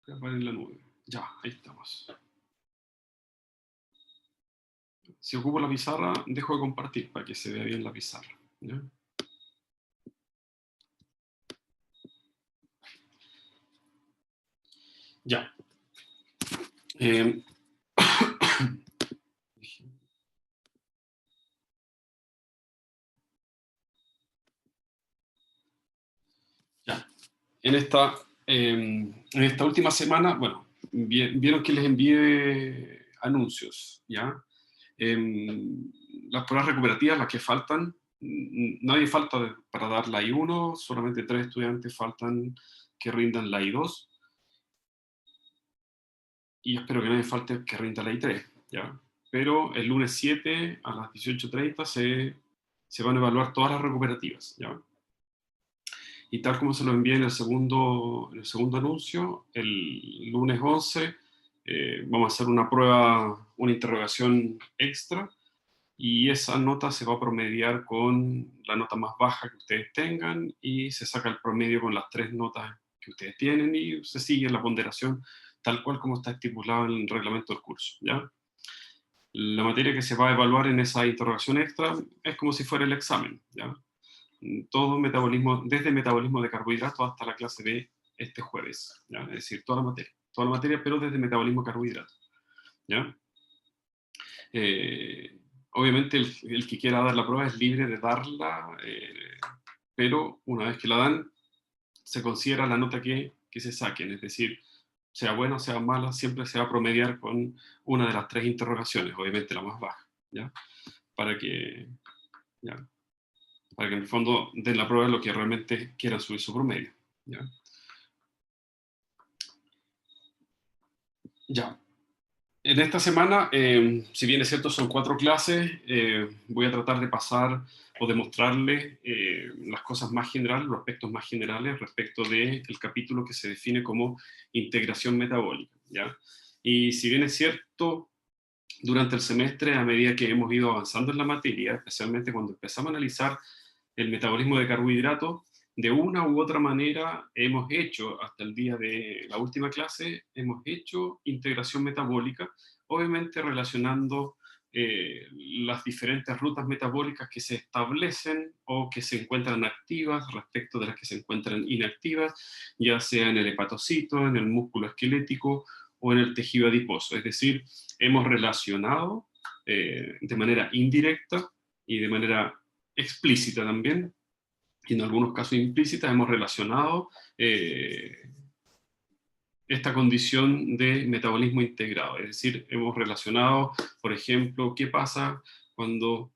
Grabar en la nube. Ya, ahí estamos. Si ocupo la pizarra, dejo de compartir para que se vea bien la pizarra. ¿Ya? Ya. Ya. En esta última semana, bueno, vieron que les envié anuncios, ¿ya? Las pruebas recuperativas, las que faltan, nadie falta para dar la I1, solamente 3 estudiantes faltan que rindan la I2, y espero que nadie falte que rinda la I3, ¿ya? Pero el lunes 7 a las 18:30 se van a evaluar todas las recuperativas, ¿ya? Y tal como se lo envié en el segundo anuncio, el lunes 11 vamos a hacer una prueba, una interrogación extra, y esa nota se va a promediar con la nota más baja que ustedes tengan, y se saca el promedio con las 3 notas que ustedes tienen, y se sigue la ponderación tal cual como está estipulado en el reglamento del curso, ¿ya? La materia que se va a evaluar en esa interrogación extra es como si fuera el examen, ¿ya? Todo metabolismo, desde metabolismo de carbohidratos hasta la clase B este jueves, ¿ya? Es decir, toda la materia, pero desde metabolismo de carbohidratos, ¿ya? Obviamente el que quiera dar la prueba es libre de darla, pero una vez que la dan, se considera la nota que se saquen, es decir, sea buena o sea mala, siempre se va a promediar con una de las 3 interrogaciones, obviamente la más baja, ¿ya? Para que, ¿ya? Para que en el fondo den la prueba de lo que realmente quieran subir su promedio, ¿ya? Ya. En esta semana, si bien es cierto son 4 clases, voy a tratar de pasar o de mostrarles las cosas más generales, los aspectos más generales respecto del capítulo que se define como integración metabólica, ¿ya? Y si bien es cierto, durante el semestre, a medida que hemos ido avanzando en la materia, especialmente cuando empezamos a analizar el metabolismo de carbohidratos, de una u otra manera hemos hecho, hasta el día de la última clase, hemos hecho integración metabólica, obviamente relacionando las diferentes rutas metabólicas que se establecen o que se encuentran activas respecto de las que se encuentran inactivas, ya sea en el hepatocito, en el músculo esquelético o en el tejido adiposo. Es decir, hemos relacionado de manera indirecta y de manera explícita también, y en algunos casos implícitas, hemos relacionado esta condición de metabolismo integrado. Es decir, hemos relacionado, por ejemplo, qué pasa cuando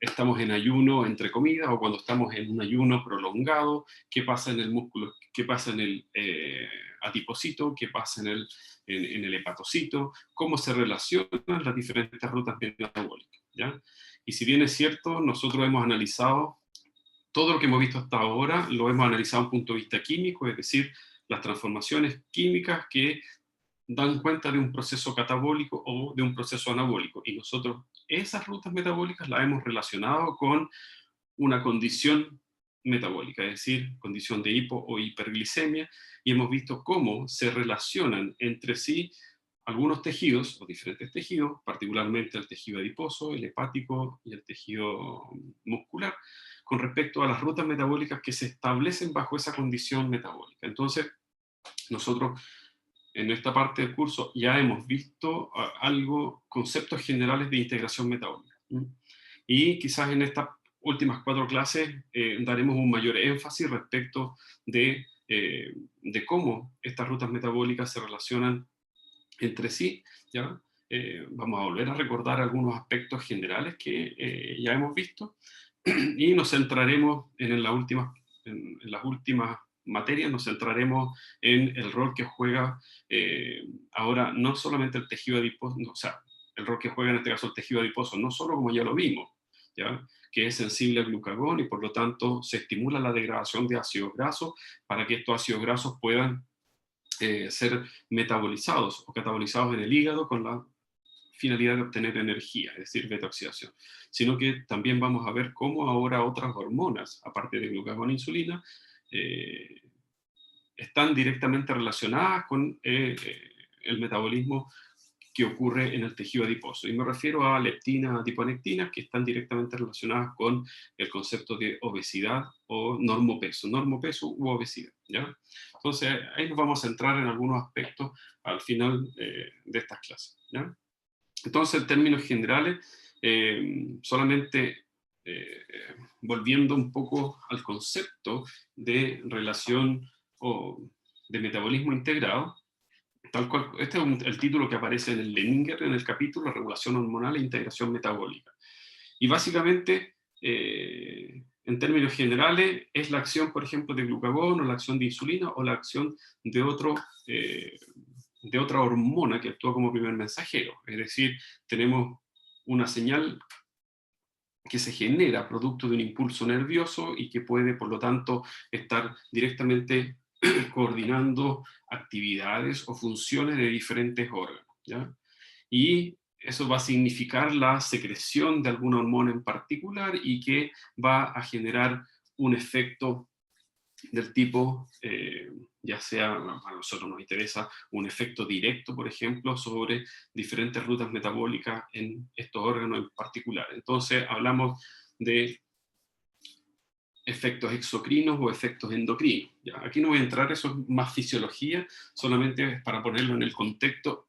estamos en ayuno entre comidas o cuando estamos en un ayuno prolongado, qué pasa en el músculo, qué pasa en el adipocito, qué pasa en el hepatocito, cómo se relacionan las diferentes rutas metabólicas, ¿ya? Y si bien es cierto, nosotros hemos analizado todo lo que hemos visto hasta ahora, lo hemos analizado desde un punto de vista químico, es decir, las transformaciones químicas que dan cuenta de un proceso catabólico o de un proceso anabólico. Y nosotros esas rutas metabólicas las hemos relacionado con una condición metabólica, es decir, condición de hipo o hiperglicemia, y hemos visto cómo se relacionan entre sí algunos tejidos o diferentes tejidos, particularmente el tejido adiposo, el hepático y el tejido muscular, con respecto a las rutas metabólicas que se establecen bajo esa condición metabólica. Entonces, nosotros en esta parte del curso ya hemos visto algo, conceptos generales de integración metabólica. Y quizás en estas últimas 4 clases daremos un mayor énfasis respecto de cómo estas rutas metabólicas se relacionan entre sí, ¿ya? Vamos a volver a recordar algunos aspectos generales que ya hemos visto, y nos centraremos en las últimas materias, nos centraremos en el rol que juega ahora no solamente el tejido adiposo, no, o sea, el rol que juega en este caso el tejido adiposo, no solo como ya lo vimos, ¿ya? Que es sensible al glucagón y por lo tanto se estimula la degradación de ácidos grasos para que estos ácidos grasos puedan ser metabolizados o catabolizados en el hígado con la finalidad de obtener energía, es decir, beta-oxidación, sino que también vamos a ver cómo ahora otras hormonas, aparte de glucagón e insulina, están directamente relacionadas con el metabolismo que ocurre en el tejido adiposo. Y me refiero a leptina, adiponectina, que están directamente relacionadas con el concepto de obesidad o normopeso u obesidad, ¿ya? Entonces, ahí nos vamos a centrar en algunos aspectos al final de estas clases, ¿ya? Entonces, en términos generales, solamente volviendo un poco al concepto de relación o de metabolismo integrado, tal cual, este es el título que aparece en el Leninger, en el capítulo Regulación hormonal e integración metabólica. Y básicamente, en términos generales, es la acción, por ejemplo, de glucagón, o la acción de insulina, o la acción eh, de otra hormona que actúa como primer mensajero. Es decir, tenemos una señal que se genera producto de un impulso nervioso y que puede, por lo tanto, estar directamente coordinando actividades o funciones de diferentes órganos, ¿ya? Y eso va a significar la secreción de alguna hormona en particular y que va a generar un efecto del tipo, ya sea, a nosotros nos interesa un efecto directo, por ejemplo, sobre diferentes rutas metabólicas en estos órganos en particular. Entonces hablamos de efectos exocrinos o efectos endocrinos. ¿Ya? Aquí no voy a entrar, eso es más fisiología, solamente para ponerlo en el contexto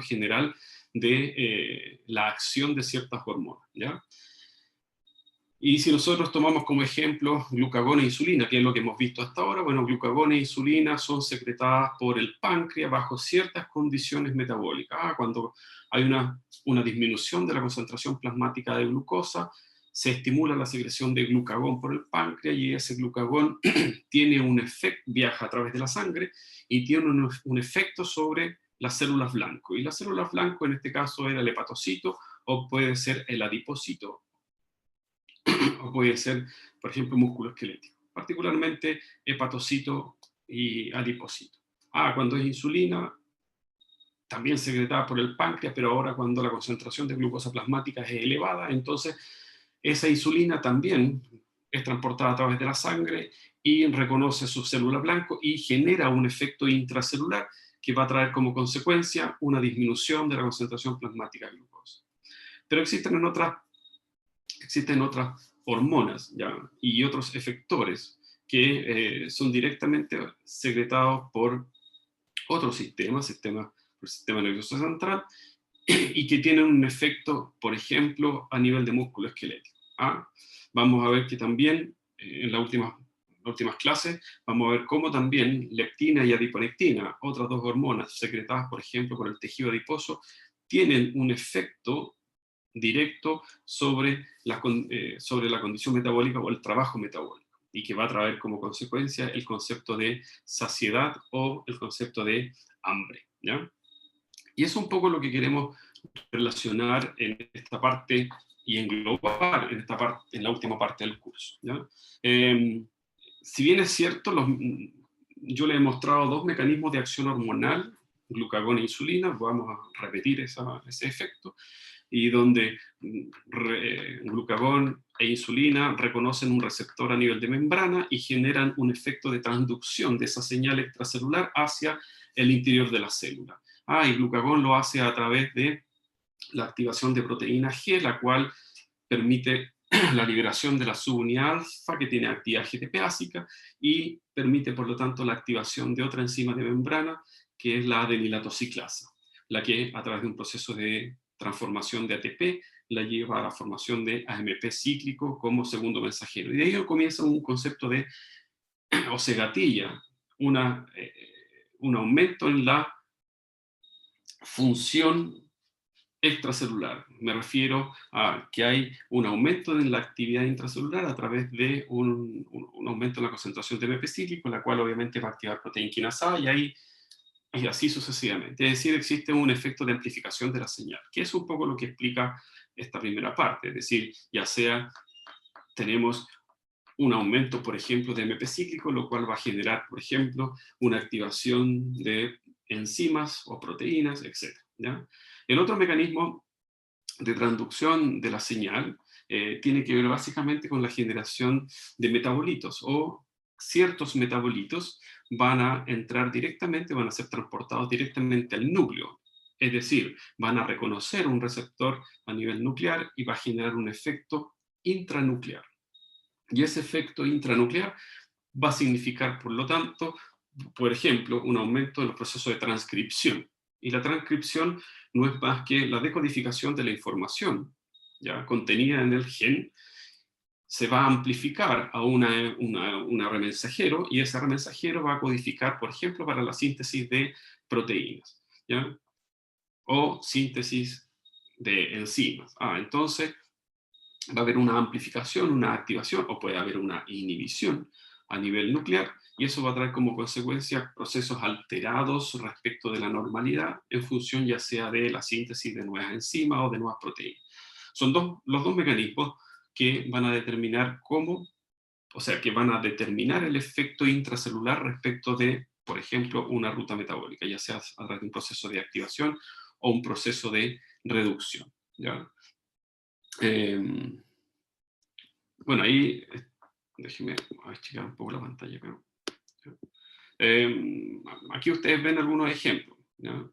general de la acción de ciertas hormonas, ¿ya? Y si nosotros tomamos como ejemplo glucagón e insulina, que es lo que hemos visto hasta ahora, bueno, glucagón e insulina son secretadas por el páncreas bajo ciertas condiciones metabólicas. Cuando hay una disminución de la concentración plasmática de glucosa, se estimula la secreción de glucagón por el páncreas y ese glucagón tiene un efecto, viaja a través de la sangre y tiene un efecto sobre las células blanco. Y las células blanco en este caso era el hepatocito o puede ser el adipocito o puede ser, por ejemplo, músculo esquelético, particularmente hepatocito y adipocito. Cuando es insulina, también secretada por el páncreas, pero ahora cuando la concentración de glucosa plasmática es elevada, entonces esa insulina también es transportada a través de la sangre y reconoce sus células blanco y genera un efecto intracelular que va a traer como consecuencia una disminución de la concentración plasmática de glucosa. Pero existen otras hormonas, ¿ya? Y otros efectores que son directamente secretados por otros por el sistema nervioso central, y que tienen un efecto, por ejemplo, a nivel de músculo esquelético. Vamos a ver que también, en las últimas clases, vamos a ver cómo también leptina y adiponectina, otras dos hormonas secretadas, por ejemplo, por el tejido adiposo, tienen un efecto directo sobre la condición metabólica o el trabajo metabólico, y que va a traer como consecuencia el concepto de saciedad o el concepto de hambre, ¿ya? Y eso es un poco lo que queremos relacionar en esta parte y englobar en la última parte del curso, ¿ya? Si bien es cierto, yo le he mostrado dos mecanismos de acción hormonal, glucagón e insulina, vamos a repetir ese efecto, y donde glucagón e insulina reconocen un receptor a nivel de membrana y generan un efecto de transducción de esa señal extracelular hacia el interior de la célula. Y glucagón lo hace a través de la activación de proteína G, la cual permite la liberación de la subunidad alfa, que tiene actividad GTP-ácica, y permite, por lo tanto, la activación de otra enzima de membrana, que es la adenilatociclasa, la que, a través de un proceso de transformación de ATP, la lleva a la formación de AMP cíclico como segundo mensajero. Y de ahí comienza un concepto de, o se gatilla, un aumento en la función extracelular. Me refiero a que hay un aumento en la actividad intracelular a través de un aumento en la concentración de AMP cíclico, la cual obviamente va a activar proteína quinasa y así sucesivamente. Es decir, existe un efecto de amplificación de la señal, que es un poco lo que explica esta primera parte. Es decir, ya sea tenemos un aumento, por ejemplo, de AMP cíclico, lo cual va a generar, por ejemplo, una activación de enzimas o proteínas, etc. ¿Ya? El otro mecanismo de transducción de la señal tiene que ver básicamente con la generación de metabolitos o ciertos metabolitos van a entrar directamente, van a ser transportados directamente al núcleo. Es decir, van a reconocer un receptor a nivel nuclear y va a generar un efecto intranuclear. Y ese efecto intranuclear va a significar, por lo tanto, por ejemplo, un aumento en los procesos de transcripción. Y la transcripción no es más que la decodificación de la información ya contenida en el gen, se va a amplificar a una remensajero, y ese remensajero va a codificar, por ejemplo, para la síntesis de proteínas, ¿ya? O síntesis de enzimas. Entonces va a haber una amplificación, una activación, o puede haber una inhibición a nivel nuclear, y eso va a traer como consecuencia procesos alterados respecto de la normalidad, en función ya sea de la síntesis de nuevas enzimas o de nuevas proteínas. Son los dos mecanismos que van a determinar que van a determinar el efecto intracelular respecto de, por ejemplo, una ruta metabólica, ya sea a través de un proceso de activación o un proceso de reducción, ¿ya? Bueno, ahí, déjenme achicar un poco la pantalla, pero, aquí ustedes ven algunos ejemplos, ¿ya?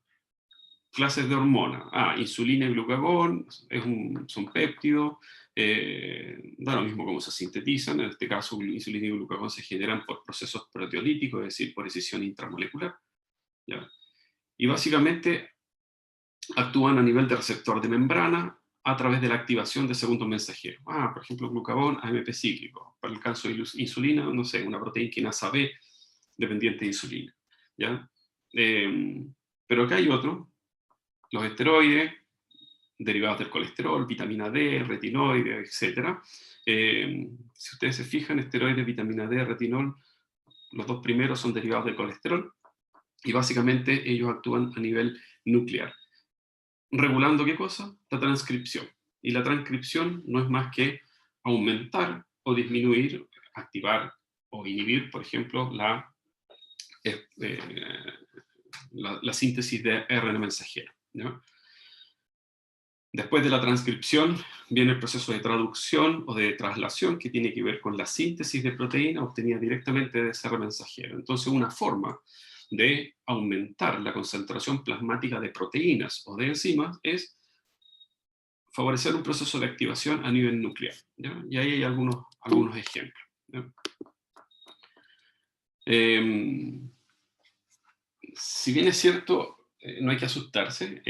Clases de hormonas. Insulina y glucagón, son péptidos, da lo mismo cómo se sintetizan. En este caso, insulina y glucagón se generan por procesos proteolíticos, es decir, por escisión intramolecular, ¿ya? Y básicamente actúan a nivel de receptor de membrana a través de la activación de segundos mensajeros. Por ejemplo, glucagón, AMP cíclico. Para el caso de insulina, no sé, una proteína quinasa B dependiente de insulina, ¿ya? Pero acá hay otro, los esteroides, derivados del colesterol, vitamina D, retinoides, etc. Si ustedes se fijan, esteroides, vitamina D, retinol, los dos primeros son derivados del colesterol, y básicamente ellos actúan a nivel nuclear. ¿Regulando qué cosa? La transcripción. Y la transcripción no es más que aumentar o disminuir, activar o inhibir, por ejemplo, la síntesis de RNA mensajero, ¿no? Después de la transcripción viene el proceso de traducción o de traslación, que tiene que ver con la síntesis de proteína obtenida directamente de ese mensajero. Entonces, una forma de aumentar la concentración plasmática de proteínas o de enzimas es favorecer un proceso de activación a nivel nuclear, ¿ya? Y ahí hay algunos ejemplos, ¿ya? Si bien es cierto, no hay que asustarse.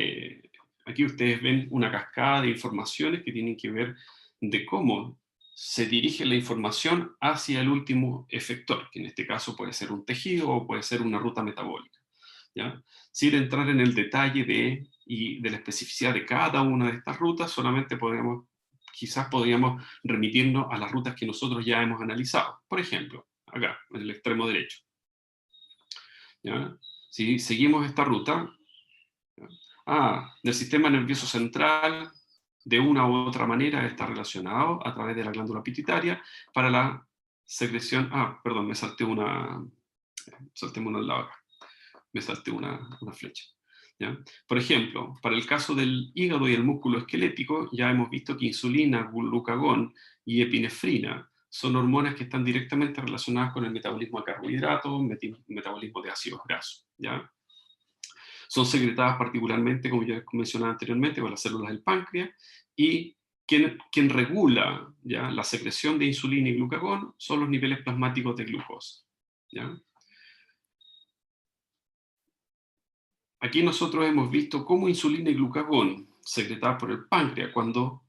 Aquí ustedes ven una cascada de informaciones que tienen que ver de cómo se dirige la información hacia el último efector, que en este caso puede ser un tejido o puede ser una ruta metabólica, ¿ya? Sin entrar en el detalle de la especificidad de cada una de estas rutas, solamente quizás podríamos remitirnos a las rutas que nosotros ya hemos analizado. Por ejemplo, acá, en el extremo derecho, ¿ya? Si seguimos esta ruta, del sistema nervioso central, de una u otra manera está relacionado a través de la glándula pituitaria para la secreción. Perdón, saltéme una al lado acá, me salté una flecha, ¿ya? Por ejemplo, para el caso del hígado y el músculo esquelético, ya hemos visto que insulina, glucagón y epinefrina son hormonas que están directamente relacionadas con el metabolismo de carbohidratos, metabolismo de ácidos grasos, ¿ya? Son secretadas particularmente, como ya mencionaba anteriormente, por las células del páncreas, y quien regula, ¿ya?, la secreción de insulina y glucagón son los niveles plasmáticos de glucosa, ¿ya? Aquí nosotros hemos visto cómo insulina y glucagón, secretadas por el páncreas, cuando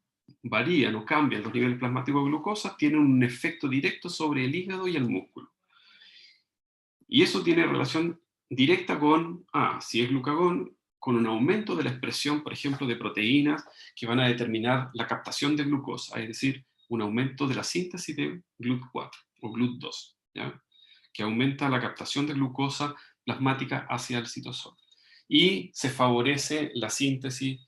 varían o cambian los niveles plasmáticos de glucosa, tienen un efecto directo sobre el hígado y el músculo. Y eso tiene relación directa con, si es glucagón, con un aumento de la expresión, por ejemplo, de proteínas que van a determinar la captación de glucosa, es decir, un aumento de la síntesis de GLUT4 o GLUT2, ¿ya?, que aumenta la captación de glucosa plasmática hacia el citosol. Y se favorece la síntesis,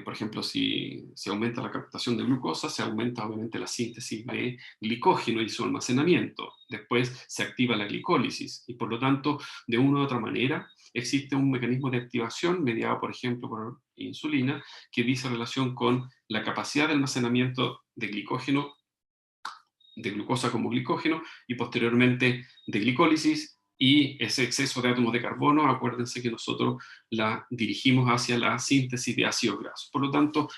por ejemplo, si aumenta la captación de glucosa, se aumenta obviamente la síntesis de glicógeno y su almacenamiento. Después se activa la glicólisis y, por lo tanto, de una u otra manera existe un mecanismo de activación mediado, por ejemplo, por insulina, que dice relación con la capacidad de almacenamiento de glicógeno de glucosa como glicógeno y posteriormente de glicólisis, y ese exceso de átomos de carbono, acuérdense que nosotros la dirigimos hacia la síntesis de ácidos grasos. Por lo tanto,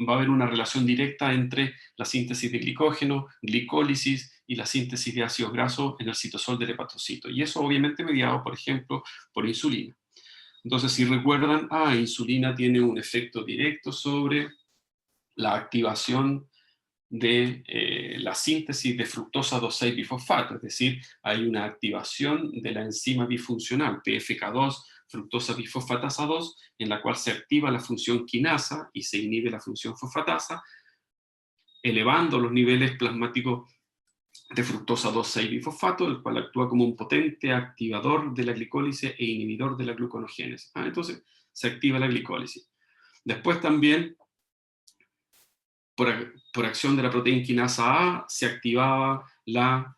va a haber una relación directa entre la síntesis de glicógeno, glicólisis y la síntesis de ácidos grasos en el citosol del hepatocito. Y eso obviamente mediado, por ejemplo, por insulina. Entonces, si recuerdan, insulina tiene un efecto directo sobre la activación de la síntesis de fructosa 2,6-bifosfato, es decir, hay una activación de la enzima bifuncional PFK2, fructosa bifosfatasa 2, en la cual se activa la función quinasa y se inhibe la función fosfatasa, elevando los niveles plasmáticos de fructosa 2,6-bifosfato, el cual actúa como un potente activador de la glicólisis e inhibidor de la gluconogénesis. Entonces, se activa la glicólisis. Después también, por acción de la proteína quinasa A, se activaba la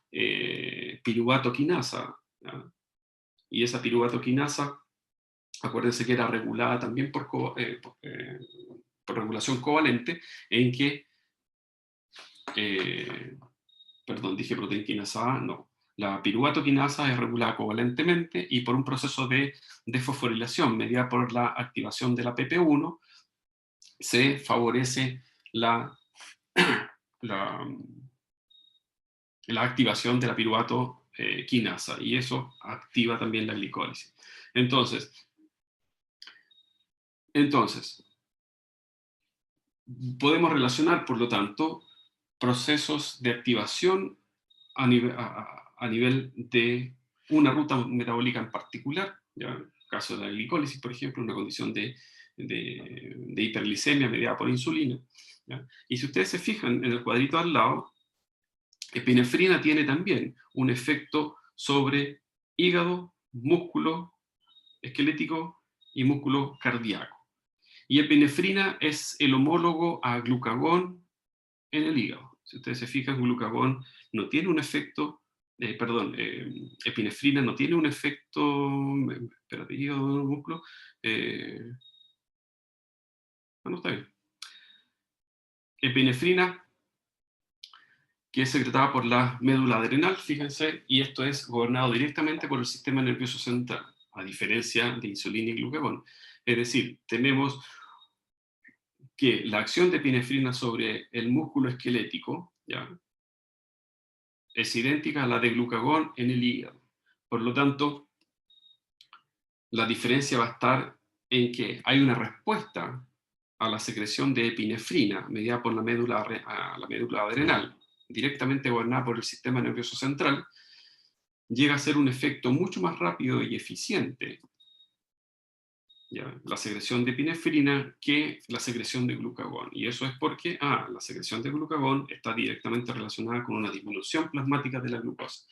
piruvato quinasa, ¿ya? Y esa piruvato quinasa, acuérdense que era regulada también por regulación covalente, en que, perdón, dije proteína quinasa A, no. La piruvato quinasa es regulada covalentemente y por un proceso de desfosforilación mediada por la activación de la PP1, se favorece la la activación de la piruvato quinasa, y eso activa también la glicólisis. Entonces, podemos relacionar, por lo tanto, procesos de activación a nivel de una ruta metabólica en particular, ¿ya? En el caso de la glicólisis, por ejemplo, una condición de hiperglicemia mediada por insulina, ¿ya? Y si ustedes se fijan en el cuadrito al lado, epinefrina tiene también un efecto sobre hígado, músculo esquelético y músculo cardíaco. Y epinefrina es el homólogo a glucagón en el hígado. Si ustedes se fijan, glucagón no tiene un efecto, epinefrina no tiene un efecto, espérate, hígado, músculo, bueno, está bien. Epinefrina, que es secretada por la médula adrenal, fíjense, y esto es gobernado directamente por el sistema nervioso central, a diferencia de insulina y glucagón. Es decir, tenemos que la acción de epinefrina sobre el músculo esquelético, ¿ya?, es idéntica a la de glucagón en el hígado. Por lo tanto, la diferencia va a estar en que hay una respuesta a la secreción de epinefrina mediada por la médula adrenal, directamente gobernada por el sistema nervioso central, llega a ser un efecto mucho más rápido y eficiente, ¿ya?, la secreción de epinefrina que la secreción de glucagón. Y eso es porque la secreción de glucagón está directamente relacionada con una disminución plasmática de la glucosa.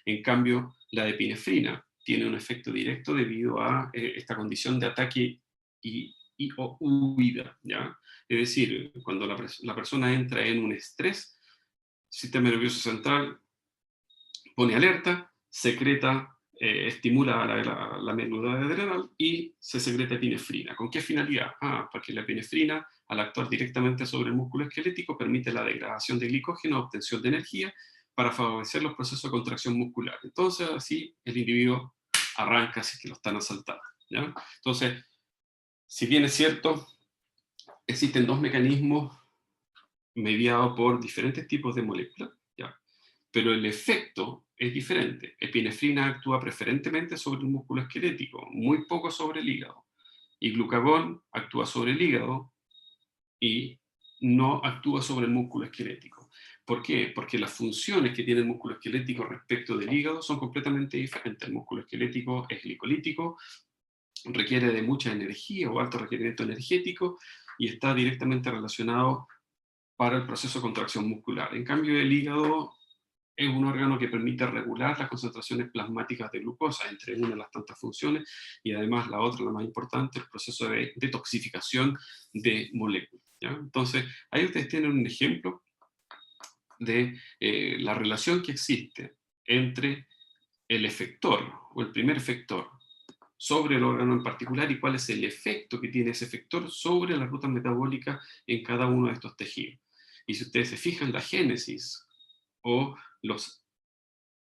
En cambio, la de epinefrina tiene un efecto directo debido a esta condición de ataque o huida, ¿ya? Es decir, cuando la persona entra en un estrés, el sistema nervioso central pone alerta, secreta, estimula la médula adrenal y se secreta epinefrina. ¿Con qué finalidad? Porque la epinefrina, al actuar directamente sobre el músculo esquelético, permite la degradación de glicógeno, obtención de energía, para favorecer los procesos de contracción muscular. Entonces, así el individuo arranca, así que lo están asaltando, ¿ya? Entonces, si bien es cierto, existen dos mecanismos mediados por diferentes tipos de moléculas, ¿ya?, pero el efecto es diferente. Epinefrina actúa preferentemente sobre el músculo esquelético, muy poco sobre el hígado. Y glucagón actúa sobre el hígado y no actúa sobre el músculo esquelético. ¿Por qué? Porque las funciones que tiene el músculo esquelético respecto del hígado son completamente diferentes. El músculo esquelético es glicolítico, requiere de mucha energía o alto requerimiento energético y está directamente relacionado para el proceso de contracción muscular. En cambio, el hígado es un órgano que permite regular las concentraciones plasmáticas de glucosa, entre una de las tantas funciones, y además la otra, la más importante, el proceso de detoxificación de moléculas, ¿ya? Entonces, ahí ustedes tienen un ejemplo de la relación que existe entre el efector, o el primer efector, sobre el órgano en particular, y cuál es el efecto que tiene ese efector sobre la ruta metabólica en cada uno de estos tejidos. Y si ustedes se fijan, la génesis o los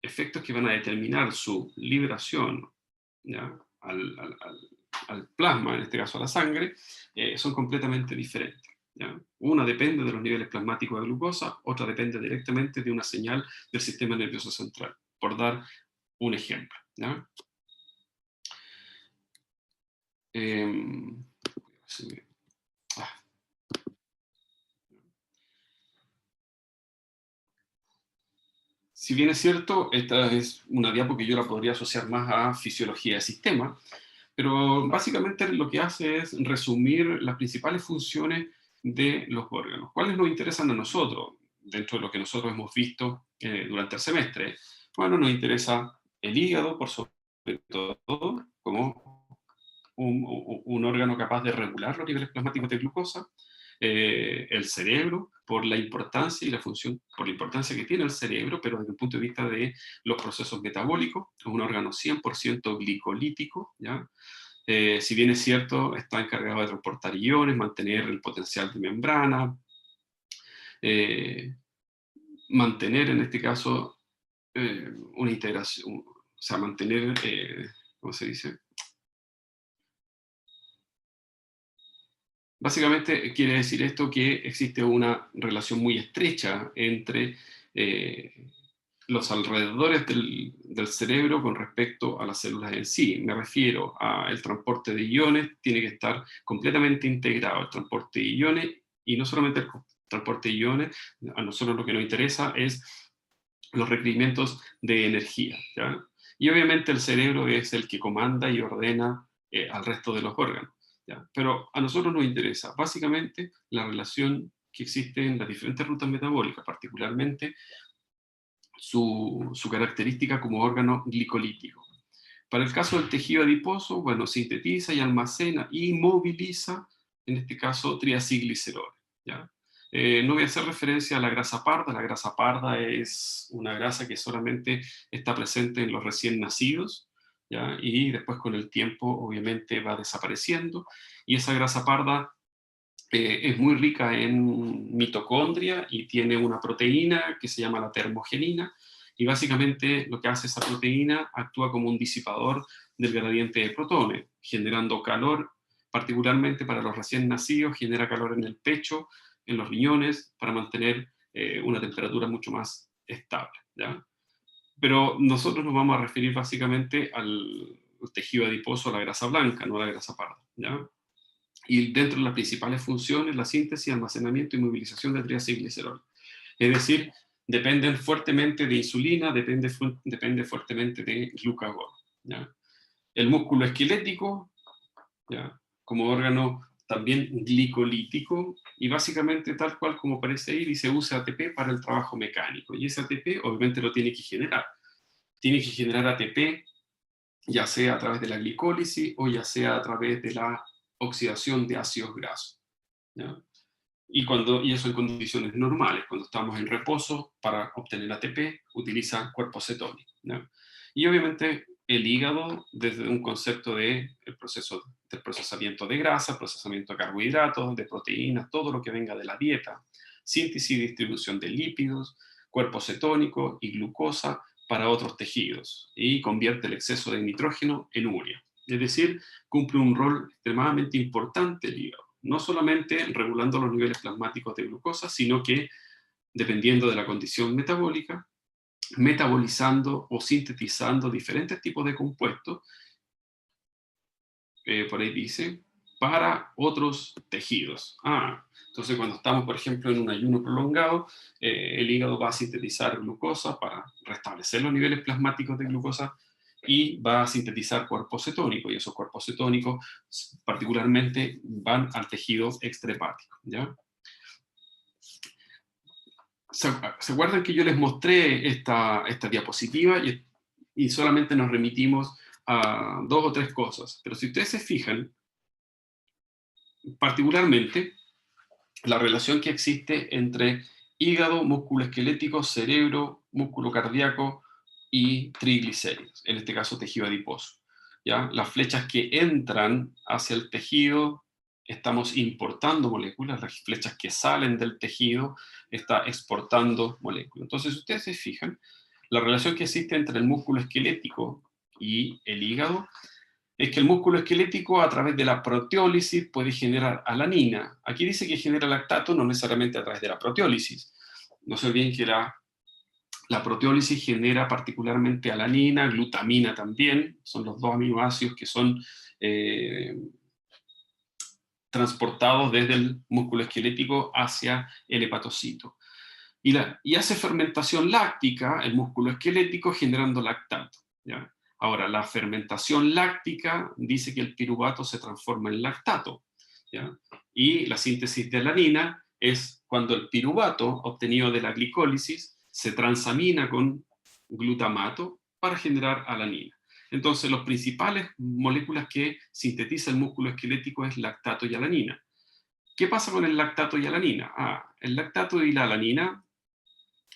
efectos que van a determinar su liberación, ¿ya? Al plasma, en este caso a la sangre, son completamente diferentes. ¿Ya? Una depende de los niveles plasmáticos de glucosa, otra depende directamente de una señal del sistema nervioso central, por dar un ejemplo. ¿Ya? Sí, ah, Si bien es cierto, esta es una diapo que yo la podría asociar más a fisiología de sistema, pero básicamente lo que hace es resumir las principales funciones de los órganos. ¿Cuáles nos interesan a nosotros dentro de lo que nosotros hemos visto durante el semestre? Bueno, nos interesa el hígado, por sobre todo, como un órgano capaz de regular los niveles plasmáticos de glucosa, el cerebro, por la importancia y la función, por la importancia que tiene el cerebro, pero desde el punto de vista de los procesos metabólicos, es un órgano 100% glicolítico, ¿ya? Si bien es cierto, está encargado de transportar iones, mantener el potencial de membrana, eh, mantener en este caso una integración, o sea, mantener, ¿cómo se dice? Básicamente quiere decir esto que existe una relación muy estrecha entre los alrededores del cerebro con respecto a las células en sí. Me refiero al transporte de iones, tiene que estar completamente integrado el transporte de iones, y no solamente el transporte de iones, a nosotros lo que nos interesa es los requerimientos de energía, ¿ya? Y obviamente el cerebro es el que comanda y ordena al resto de los órganos, ¿ya? Pero a nosotros nos interesa básicamente la relación que existe en las diferentes rutas metabólicas, particularmente su característica como órgano glicolítico. Para el caso del tejido adiposo, bueno, sintetiza y almacena y moviliza, en este caso, triacilglicerol, ¿ya? No voy a hacer referencia a la grasa parda. La grasa parda es una grasa que solamente está presente en los recién nacidos, ¿ya? Y después con el tiempo obviamente va desapareciendo, y esa grasa parda es muy rica en mitocondria y tiene una proteína que se llama la termogenina, y básicamente lo que hace esa proteína, actúa como un disipador del gradiente de protones, generando calor, particularmente para los recién nacidos, genera calor en el pecho, en los riñones, para mantener una temperatura mucho más estable, ¿ya? Pero nosotros nos vamos a referir básicamente al tejido adiposo, a la grasa blanca, no a la grasa parda, ¿ya? Y dentro de las principales funciones, la síntesis, almacenamiento y movilización de triacilglicerol. Es decir, dependen fuertemente de insulina, depende fuertemente de glucagón, ¿ya? El músculo esquelético, ¿ya?, como órgano también glicolítico, y básicamente tal cual como parece ahí, dice usa ATP para el trabajo mecánico, y ese ATP obviamente lo tiene que generar ATP, ya sea a través de la glicólisis o ya sea a través de la oxidación de ácidos grasos, ¿ya? Y eso en condiciones normales. Cuando estamos en reposo, para obtener ATP, utiliza cuerpos cetónicos, ¿ya? Y obviamente el hígado, desde un concepto de el proceso del procesamiento de grasa, procesamiento de carbohidratos, de proteínas, todo lo que venga de la dieta, síntesis y distribución de lípidos, cuerpo cetónico y glucosa para otros tejidos, y convierte el exceso de nitrógeno en urea. Es decir, cumple un rol extremadamente importante el hígado, no solamente regulando los niveles plasmáticos de glucosa, sino que, dependiendo de la condición metabólica, metabolizando o sintetizando diferentes tipos de compuestos, por ahí dice, para otros tejidos. Entonces cuando estamos, por ejemplo, en un ayuno prolongado, el hígado va a sintetizar glucosa para restablecer los niveles plasmáticos de glucosa, y va a sintetizar cuerpos cetónicos, y esos cuerpos cetónicos particularmente van al tejido extrahepático, ¿ya? ¿Se acuerdan que yo les mostré esta diapositiva y solamente nos remitimos a dos o tres cosas? Pero si ustedes se fijan, particularmente la relación que existe entre hígado, músculo esquelético, cerebro, músculo cardíaco y triglicéridos, en este caso tejido adiposo, ¿ya? Las flechas que entran hacia el tejido estamos importando moléculas, las flechas que salen del tejido está exportando moléculas. Entonces, si ustedes se fijan, la relación que existe entre el músculo esquelético y el hígado es que el músculo esquelético a través de la proteólisis puede generar alanina. Aquí dice que genera lactato, no necesariamente a través de la proteólisis. No se olviden que la proteólisis genera particularmente alanina, glutamina también, son los dos aminoácidos que son transportados desde el músculo esquelético hacia el hepatocito. Y hace fermentación láctica el músculo esquelético generando lactato, ¿ya? Ahora, la fermentación láctica dice que el piruvato se transforma en lactato, ¿ya? Y la síntesis de alanina es cuando el piruvato obtenido de la glicólisis se transamina con glutamato para generar alanina. Entonces, las principales moléculas que sintetiza el músculo esquelético es lactato y alanina. ¿Qué pasa con el lactato y alanina? El lactato y la alanina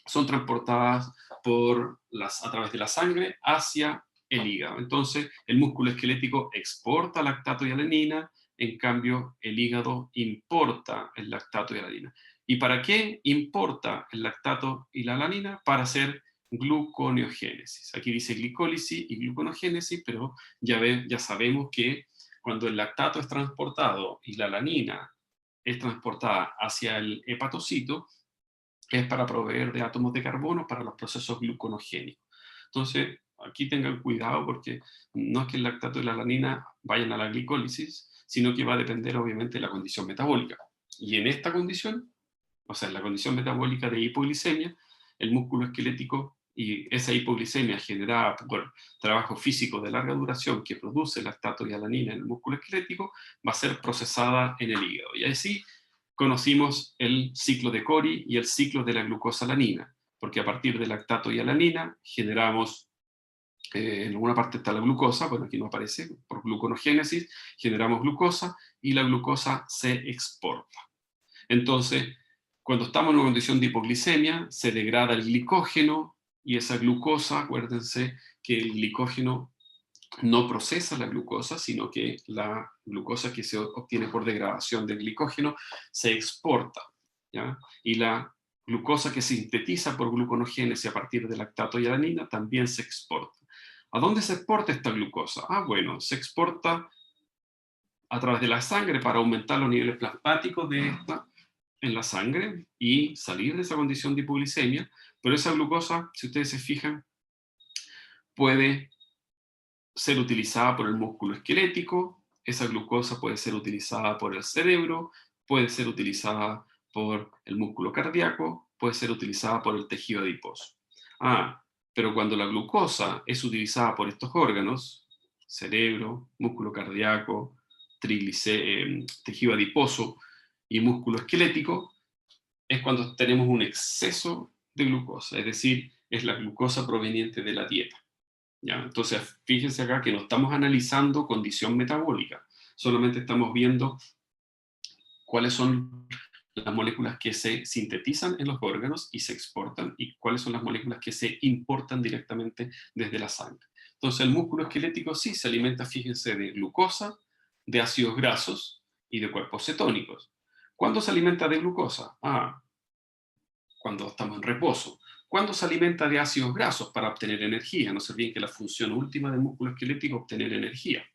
son transportadas a través de la sangre hacia el hígado. Entonces, el músculo esquelético exporta lactato y alanina, en cambio, el hígado importa el lactato y alanina. ¿Y para qué importa el lactato y la alanina? Para hacer gluconeogénesis. Aquí dice glicólisis y gluconeogénesis, pero ya sabemos que cuando el lactato es transportado y la alanina es transportada hacia el hepatocito, es para proveer de átomos de carbono para los procesos gluconogénicos. Entonces, aquí tengan cuidado porque no es que el lactato y la alanina vayan a la glicólisis, sino que va a depender obviamente de la condición metabólica. Y en esta condición, o sea, en la condición metabólica de hipoglicemia, el músculo esquelético y esa hipoglicemia generada por trabajo físico de larga duración que produce lactato y alanina en el músculo esquelético va a ser procesada en el hígado. Y así conocimos el ciclo de Cori y el ciclo de la glucosalanina, porque a partir de lactato y alanina generamos, en alguna parte está la glucosa, bueno, aquí no aparece, por gluconogénesis, generamos glucosa y la glucosa se exporta. Entonces, cuando estamos en una condición de hipoglicemia, se degrada el glicógeno y esa glucosa, acuérdense que el glicógeno no procesa la glucosa, sino que la glucosa que se obtiene por degradación del glicógeno se exporta, ¿ya? Y la glucosa que se sintetiza por gluconogénesis a partir de lactato y alanina también se exporta. ¿A dónde se exporta esta glucosa? Bueno, se exporta a través de la sangre para aumentar los niveles plasmáticos de esta en la sangre y salir de esa condición de hipoglicemia, pero esa glucosa, si ustedes se fijan, puede ser utilizada por el músculo esquelético, esa glucosa puede ser utilizada por el cerebro, puede ser utilizada por el músculo cardíaco, puede ser utilizada por el tejido adiposo. Pero cuando la glucosa es utilizada por estos órganos, cerebro, músculo cardíaco, tejido adiposo y músculo esquelético, es cuando tenemos un exceso de glucosa, es decir, es la glucosa proveniente de la dieta. ¿Ya? Entonces, fíjense acá que no estamos analizando condición metabólica, solamente estamos viendo cuáles son las moléculas que se sintetizan en los órganos y se exportan, y cuáles son las moléculas que se importan directamente desde la sangre. Entonces, el músculo esquelético sí se alimenta, fíjense, de glucosa, de ácidos grasos y de cuerpos cetónicos. ¿Cuándo se alimenta de glucosa? Cuando estamos en reposo. ¿Cuándo se alimenta de ácidos grasos? Para obtener energía. No se olviden que la función última del músculo esquelético es obtener energía.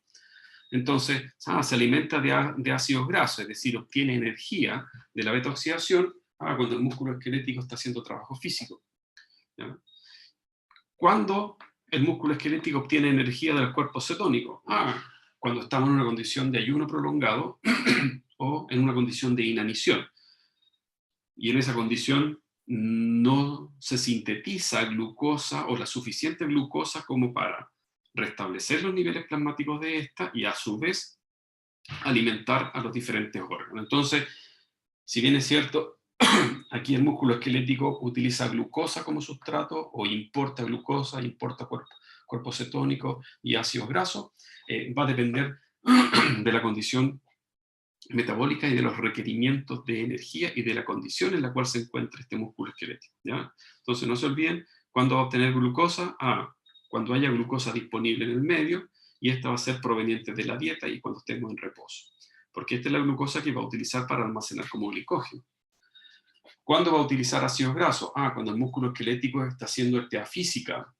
Entonces, se alimenta de ácidos grasos, es decir, obtiene energía de la beta-oxidación cuando el músculo esquelético está haciendo trabajo físico, ¿ya? ¿Cuándo el músculo esquelético obtiene energía del cuerpo cetónico? Cuando estamos en una condición de ayuno prolongado o en una condición de inanición. Y en esa condición no se sintetiza glucosa o la suficiente glucosa como para restablecer los niveles plasmáticos de esta y a su vez alimentar a los diferentes órganos. Entonces, si bien es cierto, aquí el músculo esquelético utiliza glucosa como sustrato o importa glucosa, importa cuerpo cetónico y ácidos grasos, va a depender de la condición metabólica y de los requerimientos de energía y de la condición en la cual se encuentra este músculo esquelético, ¿ya? Entonces no se olviden, ¿cuándo va a obtener glucosa? Cuando haya glucosa disponible en el medio, y esta va a ser proveniente de la dieta y cuando estemos en reposo. porque esta es la glucosa que va a utilizar para almacenar como glicógeno. ¿Cuándo va a utilizar ácidos grasos? Cuando el músculo esquelético está haciendo actividad física,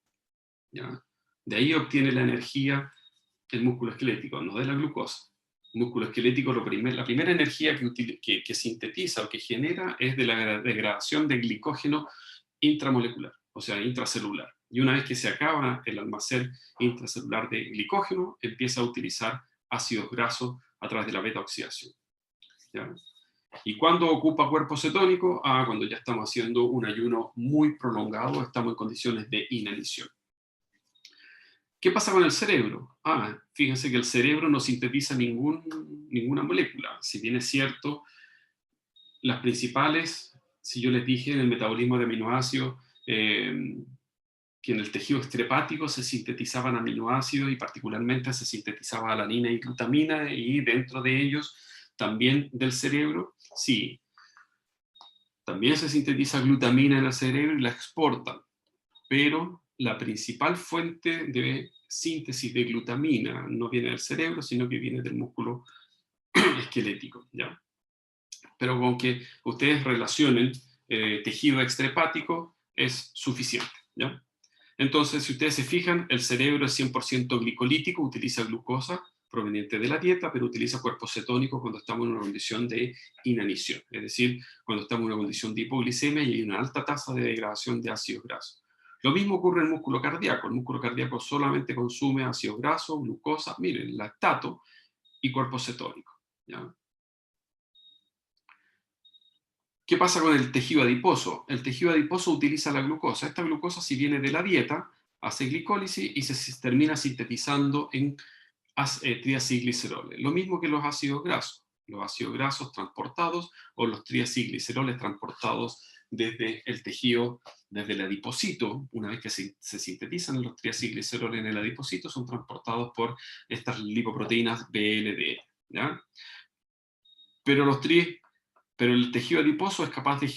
¿ya? De ahí obtiene la energía el músculo esquelético, no de la glucosa. El músculo esquelético, la primera energía que sintetiza o que genera es de la degradación de glicógeno intramolecular, o sea, intracelular. Y una vez que se acaba el almacén intracelular de glicógeno, empieza a utilizar ácidos grasos a través de la beta-oxidación, ¿ya? ¿Y cuándo ocupa cuerpo cetónico? Cuando ya estamos haciendo un ayuno muy prolongado, estamos en condiciones de inanición. ¿Qué pasa con el cerebro? Fíjense que el cerebro no sintetiza ninguna molécula. Si bien es cierto, las principales, si yo les dije en el metabolismo de aminoácidos, que en el tejido estrepático se sintetizaban aminoácidos y particularmente se sintetizaba alanina y glutamina, y dentro de ellos también del cerebro, sí, también se sintetiza glutamina en el cerebro y la exportan, pero la principal fuente de síntesis de glutamina no viene del cerebro, sino que viene del músculo esquelético, ¿ya? Pero con que ustedes relacionen tejido extrahepático es suficiente, ¿ya? Entonces, si ustedes se fijan, el cerebro es 100% glicolítico, utiliza glucosa proveniente de la dieta, pero utiliza cuerpos cetónicos cuando estamos en una condición de inanición, es decir, cuando estamos en una condición de hipoglicemia y hay una alta tasa de degradación de ácidos grasos. Lo mismo ocurre en el músculo cardíaco. El músculo cardíaco solamente consume ácidos grasos, glucosa, miren, lactato y cuerpos cetónicos, ¿ya? ¿Qué pasa con el tejido adiposo? El tejido adiposo utiliza la glucosa. Esta glucosa, si viene de la dieta, hace glicólisis y se termina sintetizando en triacilgliceroles. Lo mismo que los ácidos grasos. Los ácidos grasos transportados o los triacilgliceroles transportados desde el tejido, desde el adipocito. Una vez que se sintetizan los triacilgliceroles en el adipocito, son transportados por estas lipoproteínas VLDL, ¿ya? Pero el tejido adiposo es capaz de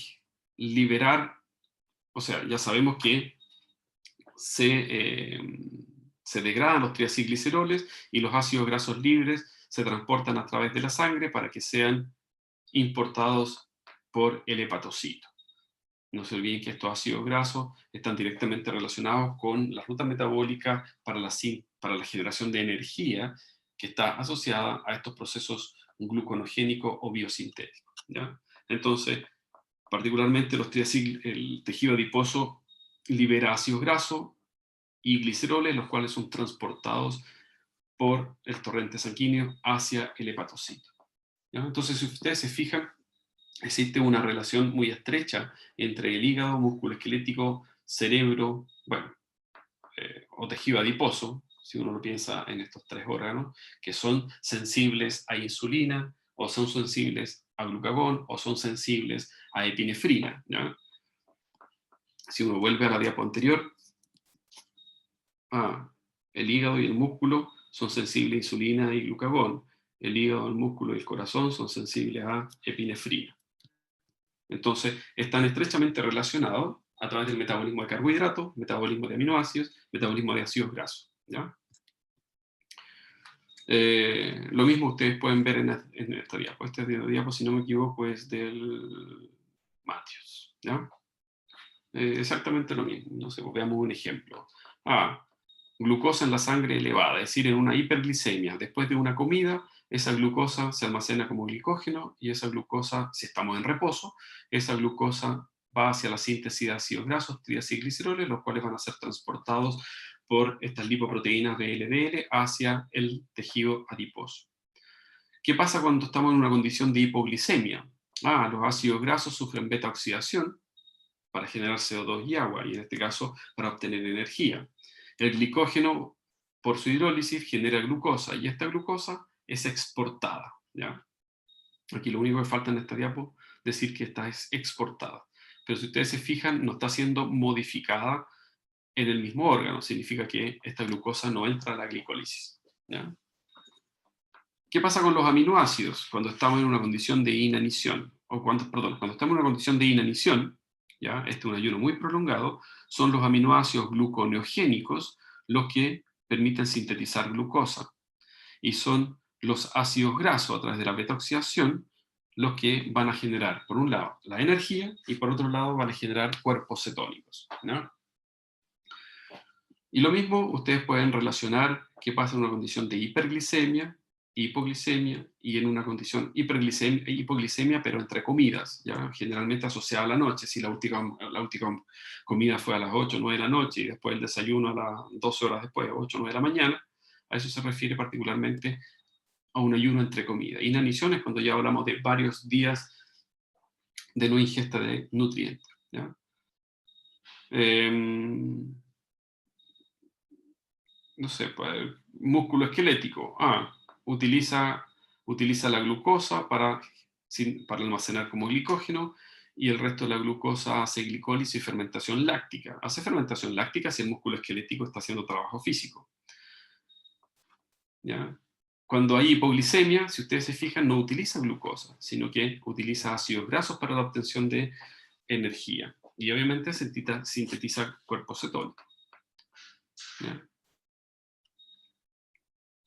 liberar, o sea, ya sabemos que se degradan los triacilgliceroles y los ácidos grasos libres se transportan a través de la sangre para que sean importados por el hepatocito. No se olviden que estos ácidos grasos están directamente relacionados con la ruta metabólica para la generación de energía que está asociada a estos procesos gluconogénicos o biosintéticos, ¿ya? Entonces, particularmente el tejido adiposo libera ácidos grasos y gliceroles, los cuales son transportados por el torrente sanguíneo hacia el hepatocito, ¿ya? Entonces, si ustedes se fijan, existe una relación muy estrecha entre el hígado, músculo esquelético, cerebro, o tejido adiposo, si uno lo piensa en estos tres órganos, que son sensibles a insulina, o son sensibles a glucagón, o son sensibles a epinefrina, ¿ya? Si uno vuelve a la diapo anterior, el hígado y el músculo son sensibles a insulina y glucagón. El hígado, el músculo y el corazón son sensibles a epinefrina. Entonces, están estrechamente relacionados a través del metabolismo de carbohidratos, metabolismo de aminoácidos, metabolismo de ácidos grasos, ¿ya? Lo mismo ustedes pueden ver en esta diapo. Este diapo, si no me equivoco, es del Matthews, ¿ya? Exactamente lo mismo. No sé, pues veamos un ejemplo. Glucosa en la sangre elevada, es decir, en una hiperglicemia. Después de una comida, esa glucosa se almacena como glicógeno y esa glucosa, si estamos en reposo, esa glucosa va hacia la síntesis de ácidos grasos, triacilgliceroles, los cuales van a ser transportados por estas lipoproteínas de LDL hacia el tejido adiposo. ¿Qué pasa cuando estamos en una condición de hipoglicemia? Los ácidos grasos sufren beta-oxidación para generar CO2 y agua, y en este caso para obtener energía. El glicógeno, por su hidrólisis, genera glucosa, y esta glucosa es exportada, ¿ya? Aquí lo único que falta en esta diapo es decir que esta es exportada. Pero si ustedes se fijan, no está siendo modificada en el mismo órgano, significa que esta glucosa no entra a la glicólisis, ¿ya? ¿Qué pasa con los aminoácidos cuando estamos en una condición de inanición? Cuando estamos en una condición de inanición, ¿ya? Este es un ayuno muy prolongado, son los aminoácidos gluconeogénicos los que permiten sintetizar glucosa. Y son los ácidos grasos a través de la beta-oxidación los que van a generar, por un lado, la energía y por otro lado van a generar cuerpos cetónicos, ¿no? Y lo mismo ustedes pueden relacionar qué pasa en una condición de hiperglicemia, hipoglicemia y en una condición hipoglicemia, pero entre comidas, ¿ya? Generalmente asociada a la noche. Si la última comida fue a las 8 o 9 de la noche y después el desayuno a las 12 horas después, 8 o 9 de la mañana, a eso se refiere particularmente a un ayuno entre comidas. Inanición es cuando ya hablamos de varios días de no ingesta de nutrientes, ¿ya? Em, no sé, pues, músculo esquelético. Utiliza la glucosa para almacenar como glicógeno y el resto de la glucosa hace glicólisis y fermentación láctica. Hace fermentación láctica si el músculo esquelético está haciendo trabajo físico, ¿ya? Cuando hay hipoglicemia, si ustedes se fijan, no utiliza glucosa, sino que utiliza ácidos grasos para la obtención de energía. Y obviamente sintetiza cuerpos cetónicos, ¿ya?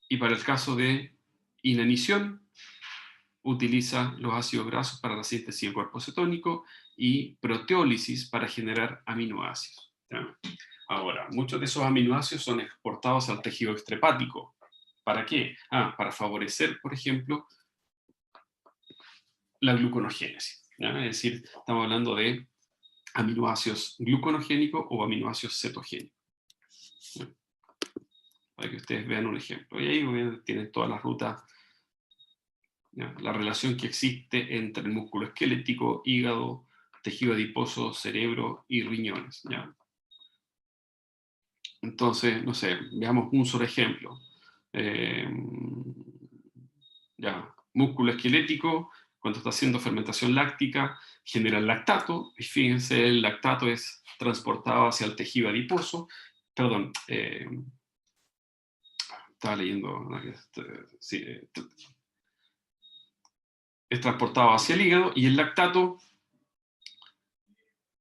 Y para el caso de inanición, utiliza los ácidos grasos para la síntesis del cuerpo cetónico y proteólisis para generar aminoácidos, ¿ya? Ahora, muchos de esos aminoácidos son exportados al tejido extrahepático. ¿Para qué? Para favorecer, por ejemplo, la gluconogénesis, ¿ya? Es decir, estamos hablando de aminoácidos gluconogénicos o aminoácidos cetogénicos, ¿ya? Para que ustedes vean un ejemplo. Y ahí tienen todas las rutas, ¿ya? La relación que existe entre el músculo esquelético, hígado, tejido adiposo, cerebro y riñones, ¿ya? Entonces, no sé, veamos un solo ejemplo. Eh, ya, músculo esquelético, cuando está haciendo fermentación láctica, genera el lactato, y fíjense, el lactato es transportado hacia el tejido adiposo, perdón, estaba leyendo, ¿no? Sí, es transportado hacia el hígado, y el lactato,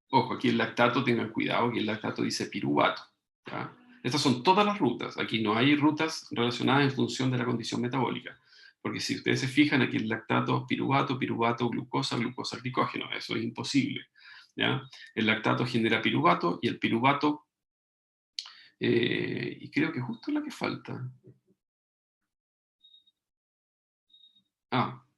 ojo, aquí el lactato, tengan cuidado, aquí el lactato dice piruvato, ¿ya? Estas son todas las rutas, aquí no hay rutas relacionadas en función de la condición metabólica, porque si ustedes se fijan, aquí el lactato, piruvato, piruvato, glucosa, glucosa, glicógeno, eso es imposible, ¿ya? El lactato genera piruvato, y el piruvato, y creo que justo la que falta.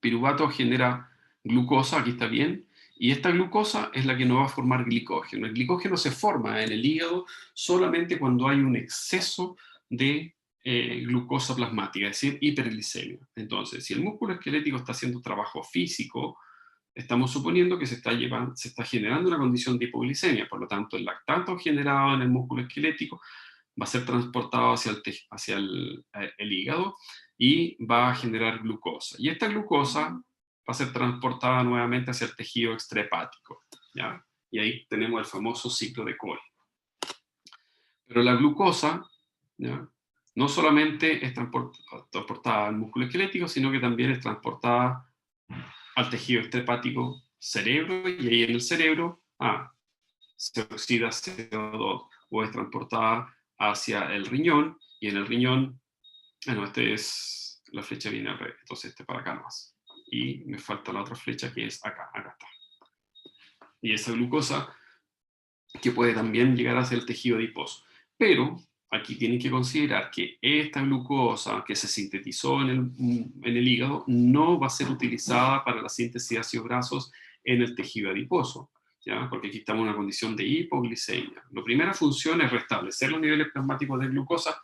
Piruvato genera glucosa, aquí está bien, y esta glucosa es la que no va a formar glicógeno. El glicógeno se forma en el hígado solamente cuando hay un exceso de glucosa plasmática, es decir, hiperglicemia. Entonces, si el músculo esquelético está haciendo trabajo físico, estamos suponiendo que se está generando una condición de hipoglicemia, por lo tanto, el lactato generado en el músculo esquelético va a ser transportado hacia el hígado y va a generar glucosa. Y esta glucosa va a ser transportada nuevamente hacia el tejido extrahepático, ¿ya? Y ahí tenemos el famoso ciclo de Cori. Pero la glucosa, ¿ya?, no solamente es transportada al músculo esquelético, sino que también es transportada al tejido extrahepático cerebro, y ahí en el cerebro se oxida CO2 o es transportada hacia el riñón, y en el riñón, bueno, la flecha viene al revés, entonces para acá nomás. Y me falta la otra flecha que es acá está. Y esa glucosa que puede también llegar hacia el tejido adiposo. Pero aquí tienen que considerar que esta glucosa que se sintetizó en el hígado no va a ser utilizada para la síntesis de ácidos grasos en el tejido adiposo, ¿ya? Porque aquí estamos en una condición de hipoglicemia. La primera función es restablecer los niveles plasmáticos de glucosa,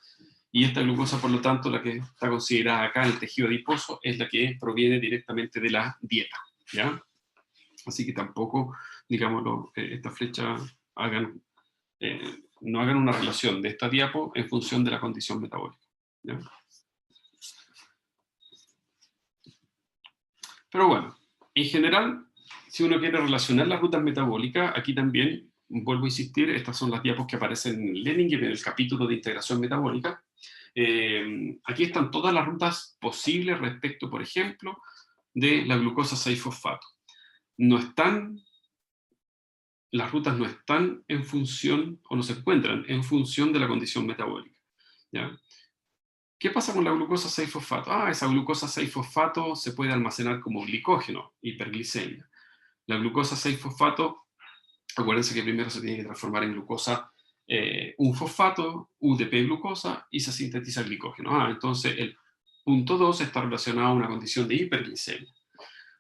y esta glucosa, por lo tanto, la que está considerada acá en el tejido adiposo, es la que proviene directamente de la dieta, ¿ya? Así que tampoco, digámoslo, esta flecha no hagan una relación de esta diapo en función de la condición metabólica, ¿ya? Pero bueno, en general, si uno quiere relacionar las rutas metabólicas, aquí también, vuelvo a insistir, estas son las diapos que aparecen en Lenin en el capítulo de integración metabólica. Aquí están todas las rutas posibles respecto, por ejemplo, de la glucosa 6-fosfato. Las rutas no están en función, o no se encuentran en función de la condición metabólica, ¿ya? ¿Qué pasa con la glucosa 6-fosfato? Esa glucosa 6-fosfato se puede almacenar como glicógeno, hiperglicemia. La glucosa 6-fosfato, acuérdense que primero se tiene que transformar en glucosa, un fosfato, UDP-glucosa, y se sintetiza glicógeno. Entonces el punto 2 está relacionado a una condición de hiperglicemia.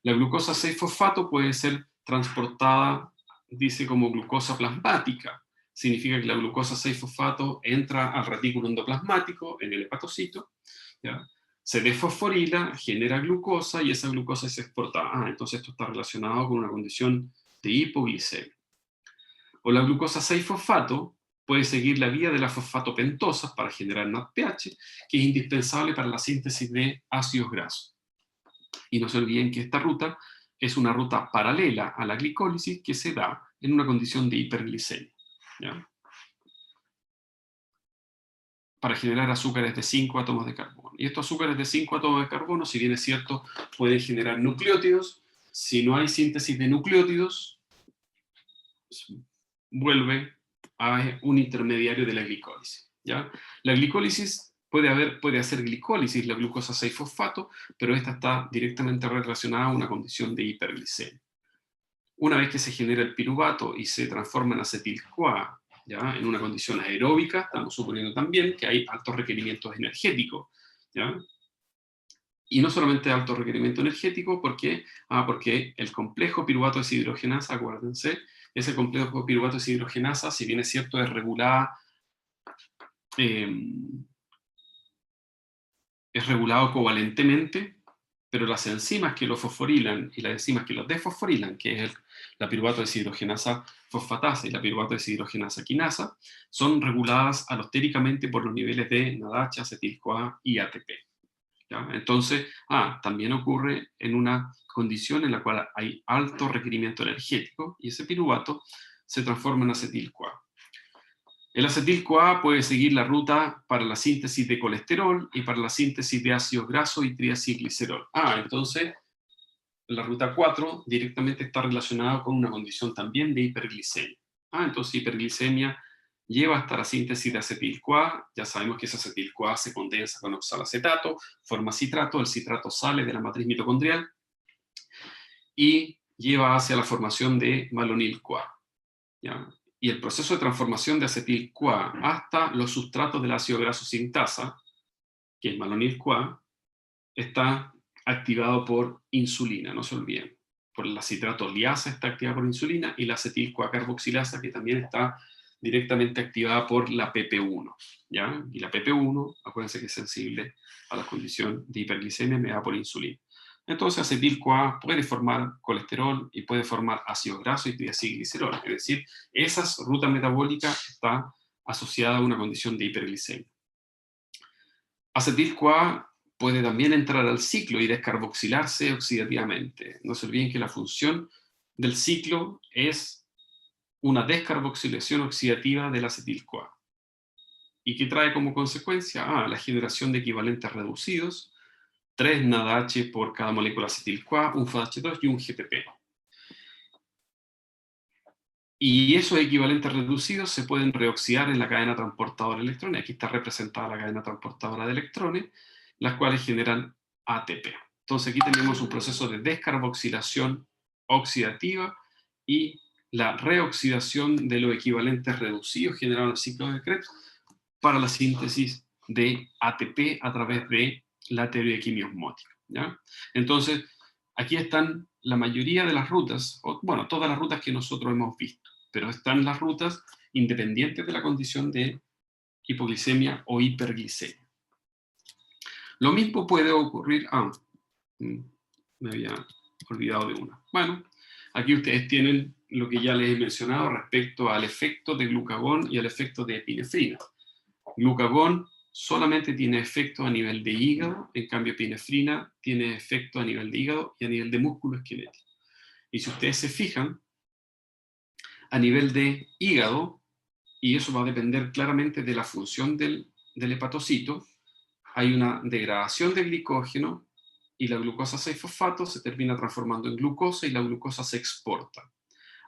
La glucosa 6-fosfato puede ser transportada, dice, como glucosa plasmática. Significa que la glucosa 6-fosfato entra al retículo endoplasmático, en el hepatocito, ¿ya? Se desfosforila, genera glucosa y esa glucosa es exportada. Entonces esto está relacionado con una condición de hipoglicemia. O la glucosa 6-fosfato puede seguir la vía de las fosfatopentosas para generar NADPH, que es indispensable para la síntesis de ácidos grasos. Y no se olviden que esta ruta es una ruta paralela a la glicólisis que se da en una condición de hiperglicemia, ¿ya? Para generar azúcares de 5 átomos de carbono. Y estos azúcares de 5 átomos de carbono, si bien es cierto, pueden generar nucleótidos. Si no hay síntesis de nucleótidos, vuelve a un intermediario de la glicólisis, ¿ya? La glicólisis puede hacer glicólisis, la glucosa 6-fosfato, pero esta está directamente relacionada a una condición de hiperglicemia. Una vez que se genera el piruvato y se transforma en acetil-CoA, ¿ya? En una condición aeróbica, estamos suponiendo también que hay altos requerimientos energéticos, ¿ya? Y no solamente alto requerimiento energético, ¿por qué? Porque el complejo piruvato deshidrogenasa, acuérdense, ese complejo piruvato deshidrogenasa, si bien es cierto, es regulado covalentemente, pero las enzimas que lo fosforilan y las enzimas que lo desfosforilan, que es la piruvato deshidrogenasa fosfatasa y la piruvato deshidrogenasa quinasa, son reguladas alostéricamente por los niveles de NADH, acetil-CoA y ATP. ¿Ya? Entonces, también ocurre en una condición en la cual hay alto requerimiento energético y ese piruvato se transforma en acetil-CoA. El acetil-CoA puede seguir la ruta para la síntesis de colesterol y para la síntesis de ácidos grasos y triacilglicerol. Entonces, la ruta 4 directamente está relacionada con una condición también de hiperglicemia. Entonces, hiperglicemia lleva hasta la síntesis de acetil-CoA. Ya sabemos que ese acetil-CoA se condensa con oxalacetato, forma citrato, el citrato sale de la matriz mitocondrial y lleva hacia la formación de malonil-CoA, ¿ya? Y el proceso de transformación de acetil-CoA hasta los sustratos del ácido graso sintasa, que es malonil-CoA, está activado por insulina, no se olviden. Por la citrato liasa está activada por insulina y la acetil-CoA carboxilasa, que también está directamente activada por la PP1, ¿ya? Y la PP1, acuérdense que es sensible a la condición de hiperglicemia mediada por insulina. Entonces, acetil-CoA puede formar colesterol y puede formar ácido graso y triacilglicerol. Es decir, esa ruta metabólica está asociada a una condición de hiperglicemia. Acetil-CoA puede también entrar al ciclo y descarboxilarse oxidativamente. No se olviden que la función del ciclo es una descarboxilación oxidativa del acetil-CoA. ¿Y qué trae como consecuencia? La generación de equivalentes reducidos, 3 NADH por cada molécula acetil-CoA, un FADH2 y un GTP. Y esos equivalentes reducidos se pueden reoxidar en la cadena transportadora de electrones. Aquí está representada la cadena transportadora de electrones, las cuales generan ATP. Entonces aquí tenemos un proceso de descarboxilación oxidativa y la reoxidación de los equivalentes reducidos generados en el ciclo de Krebs para la síntesis de ATP a través de la teoría de química osmótica, ¿ya? Entonces, aquí están la mayoría de las rutas, bueno, todas las rutas que nosotros hemos visto, pero están las rutas independientes de la condición de hipoglicemia o hiperglicemia. Lo mismo puede ocurrir, me había olvidado de una. Bueno, aquí ustedes tienen lo que ya les he mencionado respecto al efecto de glucagón y al efecto de epinefrina. Glucagón solamente tiene efecto a nivel de hígado, en cambio epinefrina tiene efecto a nivel de hígado y a nivel de músculo esquelético. Y si ustedes se fijan, a nivel de hígado, y eso va a depender claramente de la función del hepatocito, hay una degradación de glicógeno y la glucosa 6-fosfato se termina transformando en glucosa y la glucosa se exporta.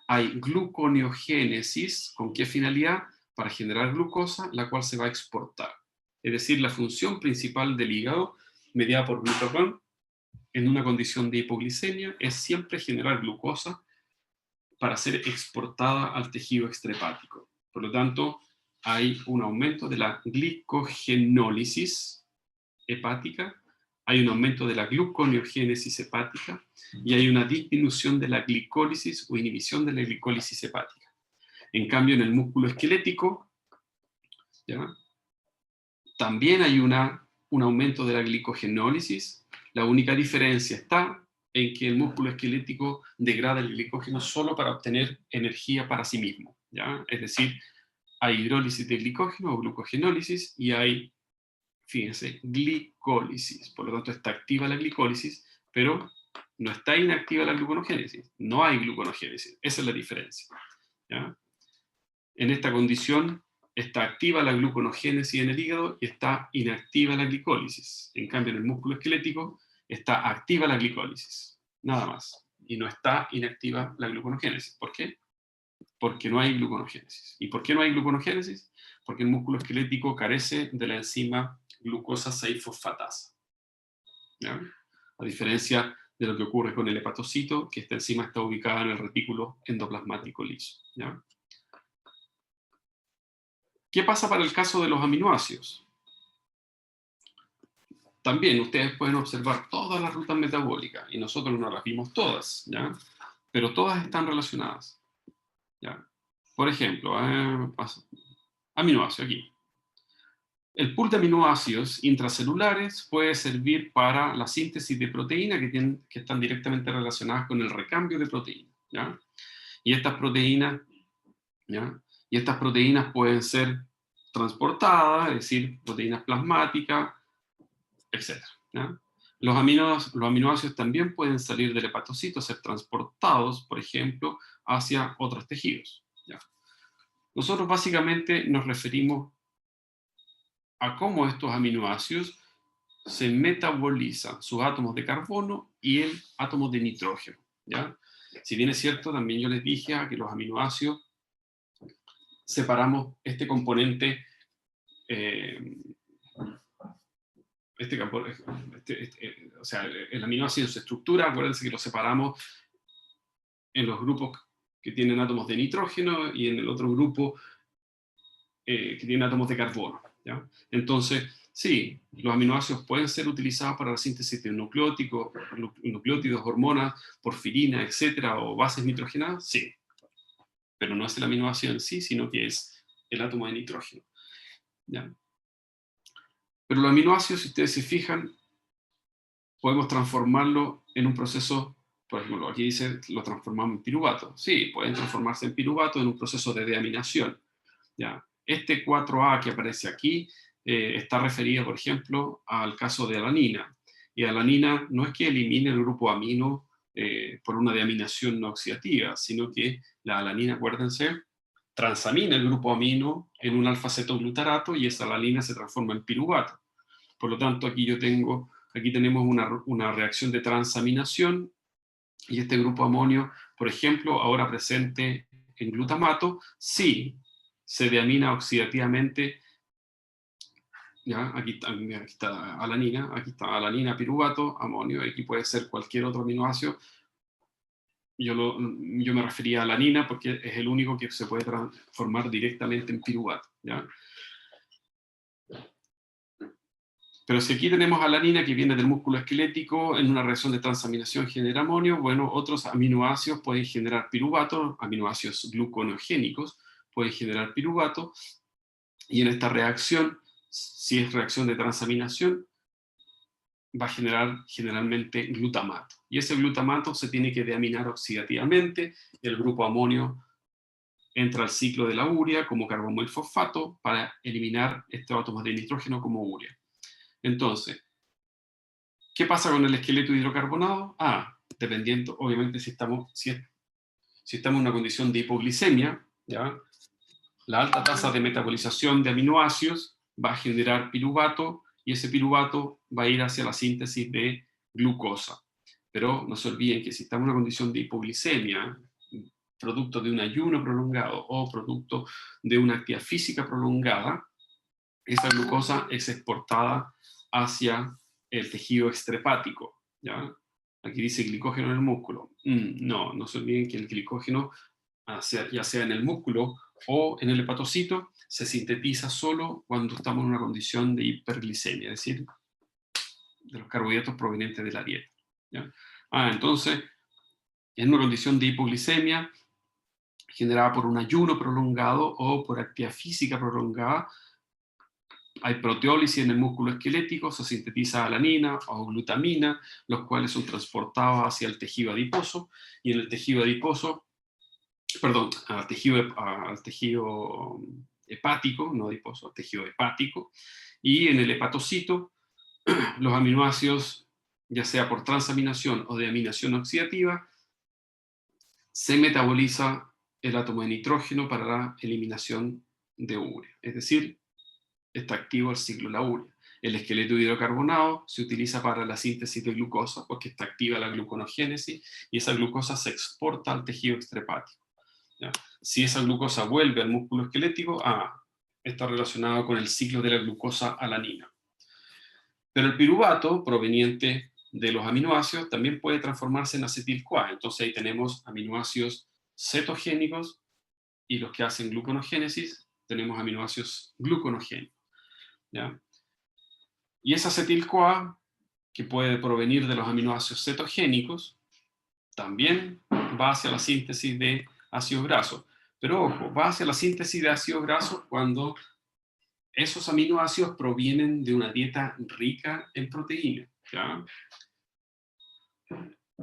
Hay gluconeogénesis, ¿con qué finalidad? Para generar glucosa, la cual se va a exportar. Es decir, la función principal del hígado, mediada por glucagón, en una condición de hipoglicemia, es siempre generar glucosa para ser exportada al tejido extrahepático. Por lo tanto, hay un aumento de la glicogenólisis hepática, hay un aumento de la gluconeogénesis hepática y hay una disminución de la glicólisis o inhibición de la glicólisis hepática. En cambio, en el músculo esquelético, ¿ya?, también hay un aumento de la glicogenólisis. La única diferencia está en que el músculo esquelético degrada el glicógeno solo para obtener energía para sí mismo, ¿ya? Es decir, hay hidrólisis de glicógeno o glucogenólisis y hay, fíjense, glicólisis. Por lo tanto, está activa la glicólisis, pero no está inactiva la gluconogénesis. No hay gluconogénesis. Esa es la diferencia, ¿ya? En esta condición está activa la gluconogénesis en el hígado y está inactiva la glicólisis. En cambio, en el músculo esquelético está activa la glicólisis, nada más. Y no está inactiva la gluconogénesis. ¿Por qué? Porque no hay gluconogénesis. ¿Y por qué no hay gluconogénesis? Porque el músculo esquelético carece de la enzima glucosa 6-fosfatasa, ¿ya? A diferencia de lo que ocurre con el hepatocito, que esta enzima está ubicada en el retículo endoplasmático liso, ¿ya? ¿Qué pasa para el caso de los aminoácidos? También ustedes pueden observar todas las rutas metabólicas, y nosotros no las vimos todas, ¿ya? Pero todas están relacionadas, ¿ya? Por ejemplo, aminoácidos aquí. El pool de aminoácidos intracelulares puede servir para la síntesis de proteínas que están directamente relacionadas con el recambio de proteínas, ¿ya? Y estas proteínas, ¿ya?, y estas proteínas pueden ser transportadas, es decir, proteínas plasmáticas, etc., ¿ya? Los aminoácidos también pueden salir del hepatocito, ser transportados, por ejemplo, hacia otros tejidos, ¿ya? Nosotros básicamente nos referimos a cómo estos aminoácidos se metabolizan, sus átomos de carbono y el átomo de nitrógeno, ¿ya? Si bien es cierto, también yo les dije que los aminoácidos separamos este componente, eh, o sea, el aminoácido se estructura, acuérdense que lo separamos en los grupos que tienen átomos de nitrógeno y en el otro grupo que tiene átomos de carbono, ¿ya? Entonces, sí, los aminoácidos pueden ser utilizados para la síntesis de nucleótidos, hormonas, porfirina, etcétera, o bases nitrogenadas, sí. Pero no es el aminoácido en sí, sino que es el átomo de nitrógeno, ¿ya? Pero los aminoácidos, si ustedes se fijan, podemos transformarlo en un proceso, por ejemplo, aquí dice, lo transformamos en piruvato. Sí, pueden transformarse en piruvato en un proceso de deaminación, ¿ya? Este 4A que aparece aquí está referido, por ejemplo, al caso de alanina. Y alanina no es que elimine el grupo amino por una deaminación no oxidativa, sino que la alanina, acuérdense, transamina el grupo amino en un alfa-cetoglutarato y esa alanina se transforma en piruvato. Por lo tanto, aquí tenemos una reacción de transaminación y este grupo amonio, por ejemplo, ahora presente en glutamato, sí se deamina oxidativamente, ¿ya? Aquí está alanina, piruvato, amonio, aquí puede ser cualquier otro aminoácido. Yo me refería a alanina porque es el único que se puede transformar directamente en piruvato, ¿ya? Pero si aquí tenemos alanina que viene del músculo esquelético, en una reacción de transaminación genera amonio, bueno, otros aminoácidos pueden generar piruvato, aminoácidos gluconeogénicos pueden generar piruvato, y en esta reacción, si es reacción de transaminación, va a generar generalmente glutamato. Y ese glutamato se tiene que deaminar oxidativamente, el grupo amonio entra al ciclo de la urea como carbomoil-fosfato para eliminar estos átomos de nitrógeno como urea. Entonces, ¿qué pasa con el esqueleto hidrocarbonado? Dependiendo, obviamente, si estamos en una condición de hipoglicemia, ¿ya?, la alta tasa de metabolización de aminoácidos va a generar piruvato y ese piruvato va a ir hacia la síntesis de glucosa. Pero no se olviden que si estamos en una condición de hipoglicemia, producto de un ayuno prolongado o producto de una actividad física prolongada, esa glucosa es exportada hacia el tejido extrahepático, ¿ya? Aquí dice glicógeno en el músculo. No, no se olviden que el glicógeno, ya sea en el músculo o en el hepatocito, se sintetiza solo cuando estamos en una condición de hiperglicemia, es decir, de los carbohidratos provenientes de la dieta, ¿ya? Entonces, en una condición de hipoglicemia, generada por un ayuno prolongado o por actividad física prolongada, hay proteólisis en el músculo esquelético, se sintetiza alanina o glutamina, los cuales son transportados hacia el tejido adiposo, y en el tejido adiposo, perdón, al tejido hepático, no adiposo, al tejido hepático, y en el hepatocito, los aminoácidos, ya sea por transaminación o de aminación oxidativa, se metaboliza el átomo de nitrógeno para la eliminación de urea. Es decir, está activo el ciclo de la urea. El esqueleto hidrocarbonato se utiliza para la síntesis de glucosa porque está activa la gluconogénesis y esa glucosa se exporta al tejido extrahepático, ¿ya? Si esa glucosa vuelve al músculo esquelético, está relacionado con el ciclo de la glucosa alanina. Pero el piruvato, proveniente de los aminoácidos, también puede transformarse en acetil-CoA. Entonces ahí tenemos aminoácidos cetogénicos y los que hacen gluconogénesis, tenemos aminoácidos gluconogénicos, ¿ya? Y esa acetil-CoA, que puede provenir de los aminoácidos cetogénicos, también va hacia la síntesis de ácidos grasos. Pero ojo, va hacia la síntesis de ácidos grasos cuando esos aminoácidos provienen de una dieta rica en proteínas, ¿ya?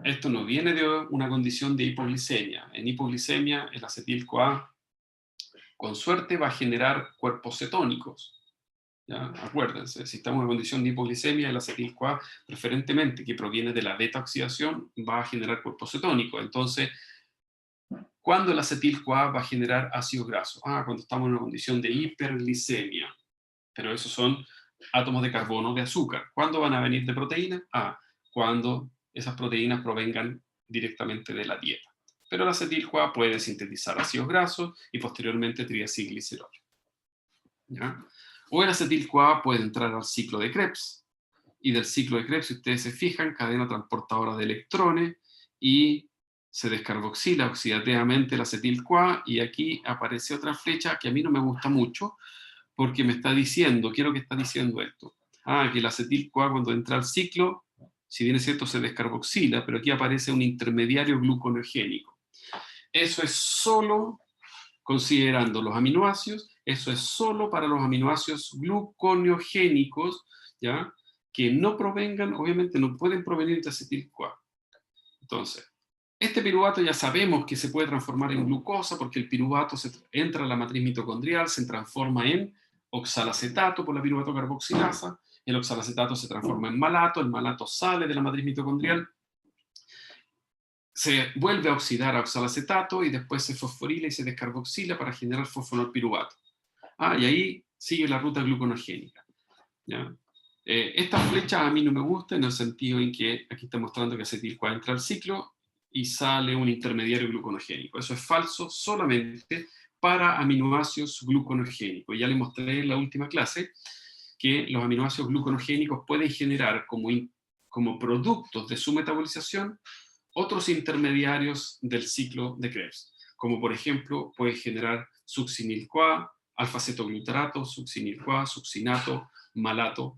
Esto no viene de una condición de hipoglicemia. En hipoglicemia, el acetil-CoA, con suerte, va a generar cuerpos cetónicos, ¿ya? Acuérdense, si estamos en condición de hipoglicemia, el acetil-CoA, preferentemente que proviene de la beta-oxidación, va a generar cuerpos cetónicos. Entonces, ¿cuándo el acetil-CoA va a generar ácidos grasos? Cuando estamos en una condición de hiperglicemia. Pero esos son átomos de carbono de azúcar. ¿Cuándo van a venir de proteína? Cuando esas proteínas provengan directamente de la dieta. Pero el acetil-CoA puede sintetizar ácidos grasos y posteriormente triacilglicerol, ¿ya? O el acetil-CoA puede entrar al ciclo de Krebs, y del ciclo de Krebs, si ustedes se fijan, cadena transportadora de electrones, y se descarboxila oxidativamente el acetil-CoA, y aquí aparece otra flecha que a mí no me gusta mucho, porque me está diciendo, quiero que está diciendo esto, que el acetil-CoA cuando entra al ciclo, si bien es cierto, se descarboxila, pero aquí aparece un intermediario gluconogénico. Eso es solo, considerando los aminoácidos, eso es solo para los aminoácidos gluconeogénicos, ¿ya? Que no provengan, obviamente no pueden provenir de acetil-CoA. Entonces, este piruvato ya sabemos que se puede transformar en glucosa porque el piruvato entra a la matriz mitocondrial, se transforma en oxalacetato por la piruvato carboxilasa, el oxalacetato se transforma en malato, el malato sale de la matriz mitocondrial, se vuelve a oxidar a oxalacetato y después se fosforila y se descarboxila para generar fosfonolpiruvato. Y ahí sigue la ruta gluconogénica, ¿ya? Esta flecha a mí no me gusta en el sentido en que aquí está mostrando que acetil-CoA entra al ciclo y sale un intermediario gluconogénico. Eso es falso solamente para aminoácidos gluconogénicos. Ya les mostré en la última clase que los aminoácidos gluconogénicos pueden generar como productos de su metabolización otros intermediarios del ciclo de Krebs, como por ejemplo puede generar succinil-CoA, alfa-cetoglutarato, succinil-CoA, succinato, malato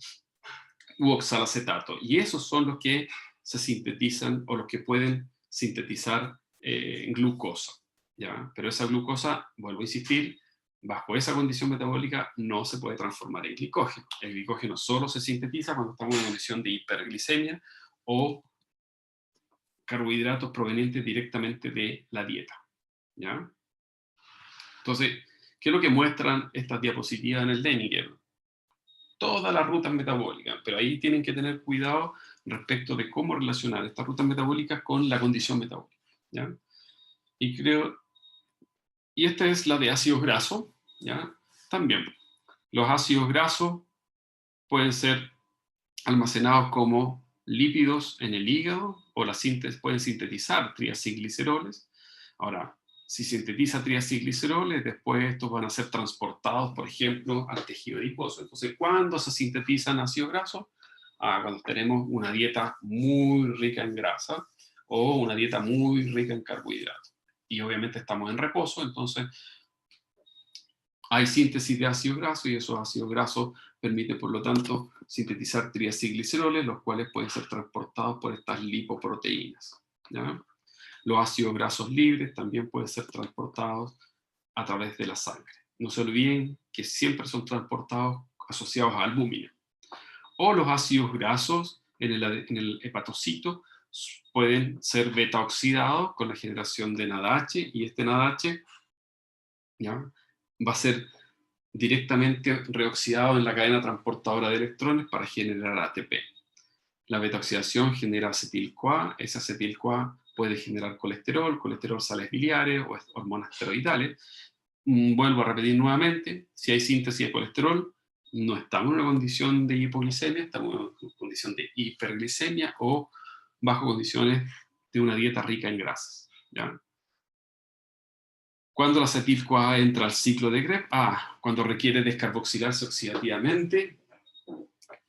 u oxalacetato. Y esos son los que se sintetizan o los que pueden sintetizar glucosa, ¿ya? Pero esa glucosa, vuelvo a insistir, bajo esa condición metabólica no se puede transformar en glicógeno. El glicógeno solo se sintetiza cuando estamos en una condición de hiperglicemia o carbohidratos provenientes directamente de la dieta, ¿ya? Entonces, ¿qué es lo que muestran estas diapositivas en el Deniger? Todas las rutas metabólicas, pero ahí tienen que tener cuidado respecto de cómo relacionar estas rutas metabólicas con la condición metabólica, ¿ya? Y esta es la de ácidos grasos, ¿ya? También, los ácidos grasos pueden ser almacenados como lípidos en el hígado, o pueden sintetizar triacilgliceroles. Ahora, si sintetiza triacilgliceroles, después estos van a ser transportados, por ejemplo, al tejido adiposo. Entonces, ¿cuándo se sintetizan ácidos grasos? Cuando tenemos una dieta muy rica en grasa o una dieta muy rica en carbohidratos. Y obviamente estamos en reposo, entonces hay síntesis de ácidos grasos y esos ácidos grasos permiten, por lo tanto, sintetizar triacilgliceroles, los cuales pueden ser transportados por estas lipoproteínas, ¿ya? Los ácidos grasos libres también pueden ser transportados a través de la sangre. No se olviden que siempre son transportados asociados a albúmina. O los ácidos grasos en el hepatocito pueden ser beta oxidados con la generación de NADH, y este NADH, ¿ya?, va a ser directamente reoxidado en la cadena transportadora de electrones para generar ATP. La beta-oxidación genera acetil-CoA, ese acetil-CoA puede generar colesterol, sales biliares o hormonas esteroidales. Vuelvo a repetir nuevamente, si hay síntesis de colesterol, no estamos en una condición de hipoglicemia, estamos en una condición de hiperglicemia o bajo condiciones de una dieta rica en grasas, ¿ya? ¿Cuándo la acetil-CoA entra al ciclo de Krebs? Cuando requiere descarboxilarse oxidativamente,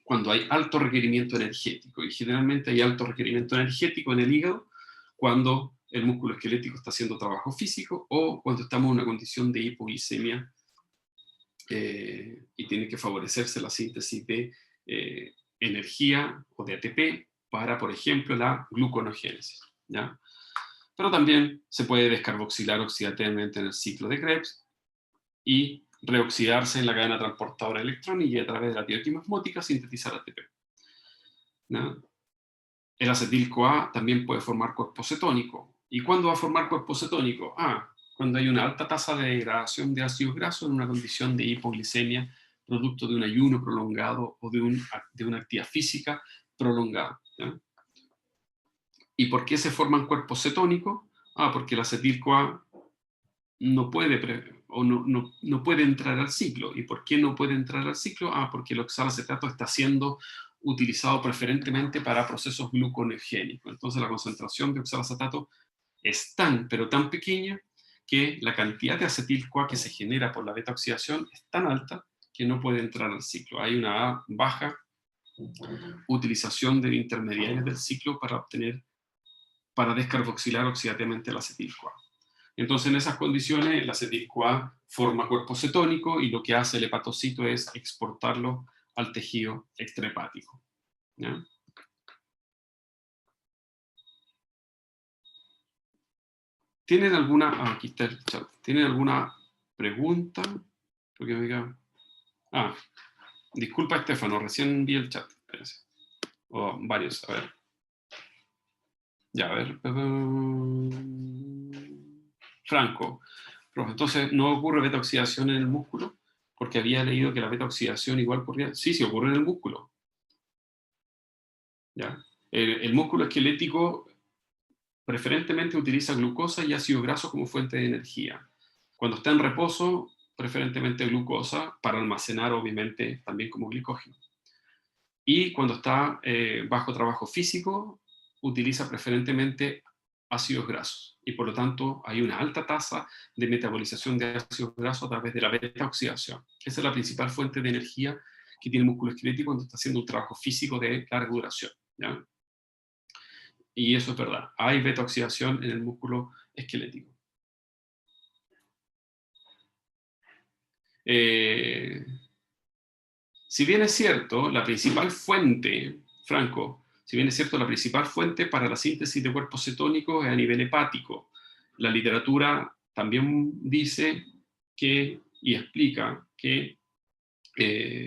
cuando hay alto requerimiento energético, y generalmente hay alto requerimiento energético en el hígado cuando el músculo esquelético está haciendo trabajo físico o cuando estamos en una condición de hipoglicemia y tiene que favorecerse la síntesis de energía o de ATP para, por ejemplo, la gluconeogénesis, ¿ya? Pero también se puede descarboxilar oxidativamente en el ciclo de Krebs y reoxidarse en la cadena transportadora de electrones y a través de la tiroquina osmótica sintetizar ATP, ¿no? El acetil-CoA también puede formar cuerpo cetónico. ¿Y cuándo va a formar cuerpo cetónico? Cuando hay una alta tasa de degradación de ácidos grasos en una condición de hipoglicemia, producto de un ayuno prolongado o de una actividad física prolongada, ¿ya? ¿Y por qué se forman cuerpos cetónicos? Porque el acetil-CoA no puede entrar al ciclo. ¿Y por qué no puede entrar al ciclo? Porque el oxalacetato está siendo utilizado preferentemente para procesos gluconeogénicos. Entonces la concentración de oxalacetato es pero tan pequeña que la cantidad de acetil-CoA que se genera por la beta-oxidación es tan alta que no puede entrar al ciclo. Hay una baja utilización de intermediarios del ciclo para descarboxilar oxidativamente el acetil-CoA. Entonces, en esas condiciones, el acetil-CoA forma cuerpo cetónico y lo que hace el hepatocito es exportarlo al tejido extrahepático, ¿ya? ¿Tienen alguna... aquí está el chat. ¿Tienen alguna pregunta? Porque me diga... disculpa, Estefano, recién vi el chat. Espérense. Varios, a ver. Ya, a ver. Franco. Entonces, ¿no ocurre beta-oxidación en el músculo? Porque había leído que la beta-oxidación igual ocurría... Sí, ocurre en el músculo. ¿Ya? El músculo esquelético preferentemente utiliza glucosa y ácido graso como fuente de energía. Cuando está en reposo, preferentemente glucosa para almacenar, obviamente, también como glicógeno. Y cuando está bajo trabajo físico, utiliza preferentemente ácidos grasos. Y por lo tanto, hay una alta tasa de metabolización de ácidos grasos a través de la beta-oxidación. Esa es la principal fuente de energía que tiene el músculo esquelético cuando está haciendo un trabajo físico de larga duración, ¿ya? Y eso es verdad. Hay beta-oxidación en el músculo esquelético. Si bien es cierto, la principal fuente, Franco, si bien es cierto, la principal fuente para la síntesis de cuerpos cetónicos es a nivel hepático. La literatura también dice que, y explica que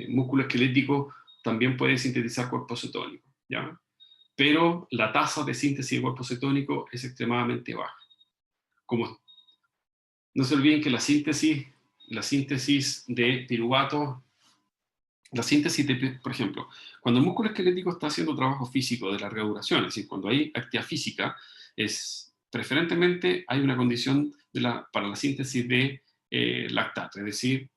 músculo esquelético también puede sintetizar cuerpos cetónicos, ¿ya? Pero la tasa de síntesis de cuerpos cetónicos es extremadamente baja. Como no se olviden que la síntesis de piruvato, por ejemplo, cuando el músculo esquelético está haciendo trabajo físico de larga duración, es decir, cuando hay actividad física, preferentemente hay una condición para la síntesis de lactato, es decir,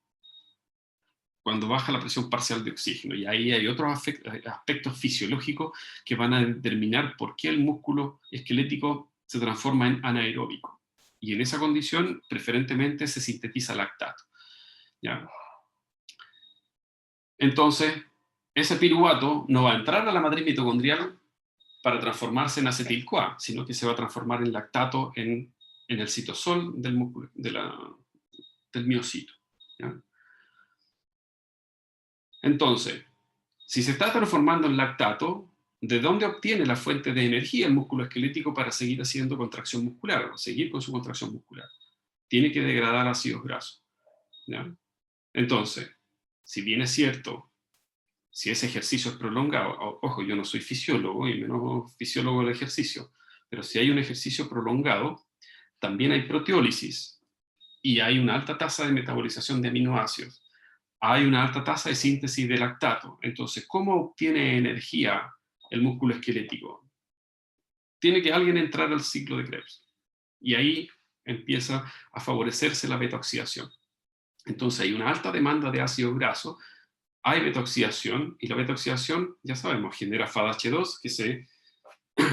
cuando baja la presión parcial de oxígeno. Y ahí hay otros aspectos fisiológicos que van a determinar por qué el músculo esquelético se transforma en anaeróbico. Y en esa condición, preferentemente, se sintetiza lactato, ¿ya? Entonces, ese piruvato no va a entrar a la matriz mitocondrial para transformarse en acetil-CoA, sino que se va a transformar en lactato en el citosol del músculo, del miocito, ¿ya? Entonces, si se está transformando en lactato, ¿de dónde obtiene la fuente de energía el músculo esquelético para seguir haciendo contracción muscular, o seguir con su contracción muscular? Tiene que degradar ácidos grasos, ¿ya? Entonces, si bien es cierto, si ese ejercicio es prolongado, ojo, yo no soy fisiólogo y menos fisiólogo del ejercicio, pero si hay un ejercicio prolongado, también hay proteólisis y hay una alta tasa de metabolización de aminoácidos, hay una alta tasa de síntesis de lactato. Entonces, ¿cómo obtiene energía el músculo esquelético? Tiene que alguien entrar al ciclo de Krebs. Y ahí empieza a favorecerse la beta-oxidación. Entonces hay una alta demanda de ácidos grasos, hay beta-oxidación, y la beta-oxidación, ya sabemos, genera FADH2, que se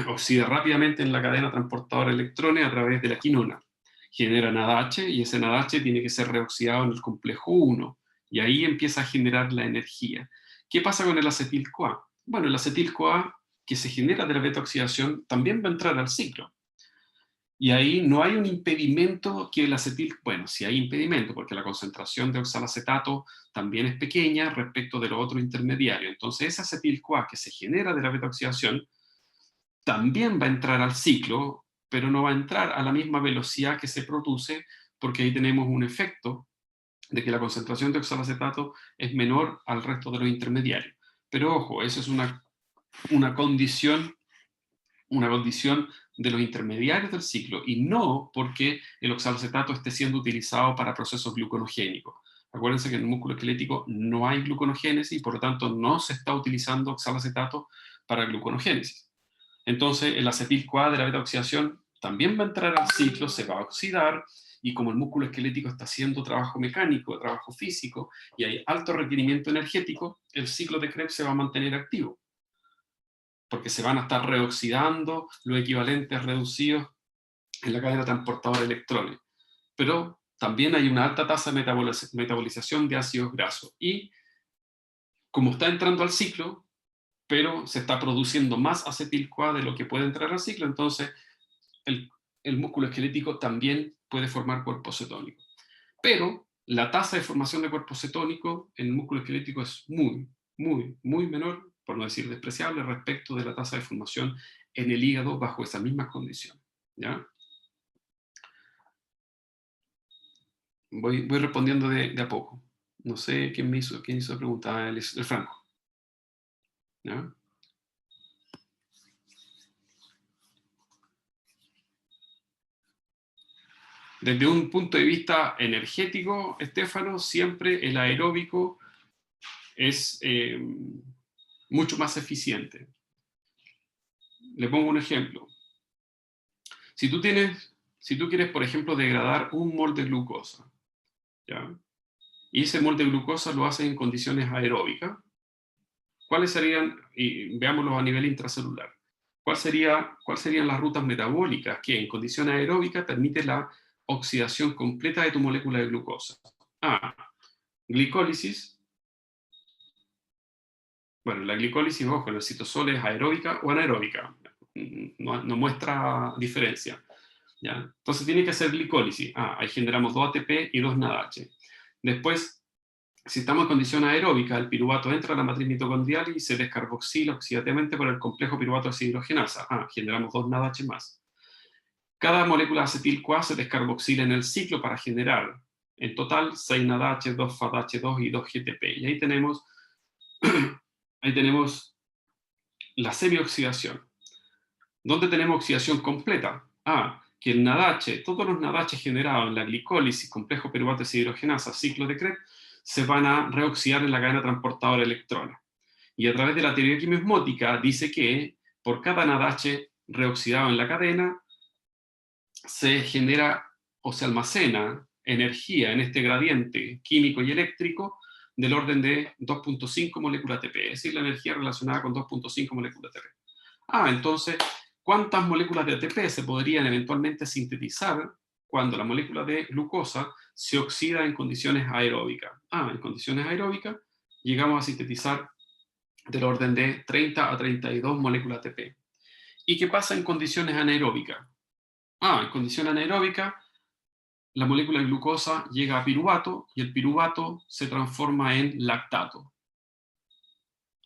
oxida rápidamente en la cadena transportadora de electrones a través de la quinona. Genera NADH, y ese NADH tiene que ser reoxidado en el complejo 1, y ahí empieza a generar la energía. ¿Qué pasa con el acetil-CoA? Bueno, el acetil-CoA que se genera de la beta-oxidación también va a entrar al ciclo. Y ahí no hay un impedimento que el acetil, bueno, sí hay impedimento, porque la concentración de oxalacetato también es pequeña respecto de los otros intermediarios. Entonces, ese acetil-CoA que se genera de la beta-oxidación también va a entrar al ciclo, pero no va a entrar a la misma velocidad que se produce, porque ahí tenemos un efecto de que la concentración de oxalacetato es menor al resto de los intermediarios. Pero ojo, eso es una condición de los intermediarios del ciclo, y no porque el oxalacetato esté siendo utilizado para procesos gluconogénicos. Acuérdense que en el músculo esquelético no hay gluconogénesis y por lo tanto no se está utilizando oxalacetato para gluconogénesis. Entonces el acetil-CoA de la beta-oxidación también va a entrar al ciclo, se va a oxidar, y como el músculo esquelético está haciendo trabajo mecánico, trabajo físico, y hay alto requerimiento energético, el ciclo de Krebs se va a mantener activo, porque se van a estar reoxidando los equivalentes reducidos en la cadena transportadora de electrones. Pero también hay una alta tasa de metabolización de ácidos grasos. Y como está entrando al ciclo, pero se está produciendo más acetil-CoA de lo que puede entrar al ciclo, entonces el, el músculo esquelético también puede formar cuerpos cetónicos. Pero la tasa de formación de cuerpos cetónicos en el músculo esquelético es muy, muy, muy menor, por no decir despreciable, respecto de la tasa de formación en el hígado bajo esas mismas condiciones, ¿ya? Voy respondiendo de a poco. No sé quién hizo la pregunta, el Franco, ¿ya? Desde un punto de vista energético, Estéfano, siempre el aeróbico es mucho más eficiente. Le pongo un ejemplo. Si tú quieres, por ejemplo, degradar un mol de glucosa, ¿ya? Y ese mol de glucosa lo haces en condiciones aeróbicas, ¿cuáles serían, y veámoslo a nivel intracelular, cuáles serían las rutas metabólicas que en condiciones aeróbicas permite la oxidación completa de tu molécula de glucosa? A, glicólisis. Bueno, la glicólisis, ojo, el citosol es aeróbica o anaeróbica, no muestra diferencia, ¿ya? Entonces tiene que ser glicólisis. Ahí generamos 2 ATP y 2 NADH. Después, si estamos en condición aeróbica, el piruvato entra a la matriz mitocondrial y se descarboxila oxidativamente por el complejo piruvato deshidrogenasa. Generamos 2 NADH más. Cada molécula de acetil-CoA se descarboxila en el ciclo para generar, en total, 6 NADH, 2 FADH2 y 2 GTP. Y ahí tenemos la semioxidación. ¿Dónde tenemos oxidación completa? Que el NADH, todos los NADH generados en la glicólisis, complejo piruvato deshidrogenasa, ciclo de Krebs, se van a reoxidar en la cadena transportadora de electrones. Y a través de la teoría quimiosmótica dice que por cada NADH reoxidado en la cadena se genera o se almacena energía en este gradiente químico y eléctrico del orden de 2.5 moléculas ATP, es decir, la energía relacionada con 2.5 moléculas ATP. Entonces, ¿cuántas moléculas de ATP se podrían eventualmente sintetizar cuando la molécula de glucosa se oxida en condiciones aeróbicas. En condiciones aeróbicas llegamos a sintetizar del orden de 30 a 32 moléculas ATP. ¿Y qué pasa en condiciones anaeróbicas? En condición anaeróbica, la molécula de glucosa llega a piruvato y el piruvato se transforma en lactato.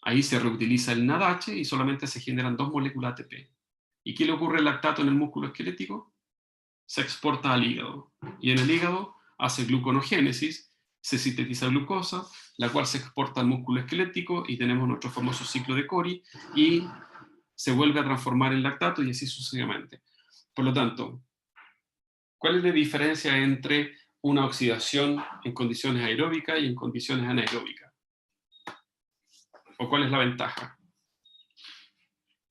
Ahí se reutiliza el NADH y solamente se generan 2 moléculas ATP. ¿Y qué le ocurre al lactato en el músculo esquelético? Se exporta al hígado. Y en el hígado hace gluconogénesis, se sintetiza glucosa, la cual se exporta al músculo esquelético y tenemos nuestro famoso ciclo de Cori y se vuelve a transformar en lactato y así sucesivamente. Por lo tanto, ¿cuál es la diferencia entre una oxidación en condiciones aeróbicas y en condiciones anaeróbicas? ¿O cuál es la ventaja?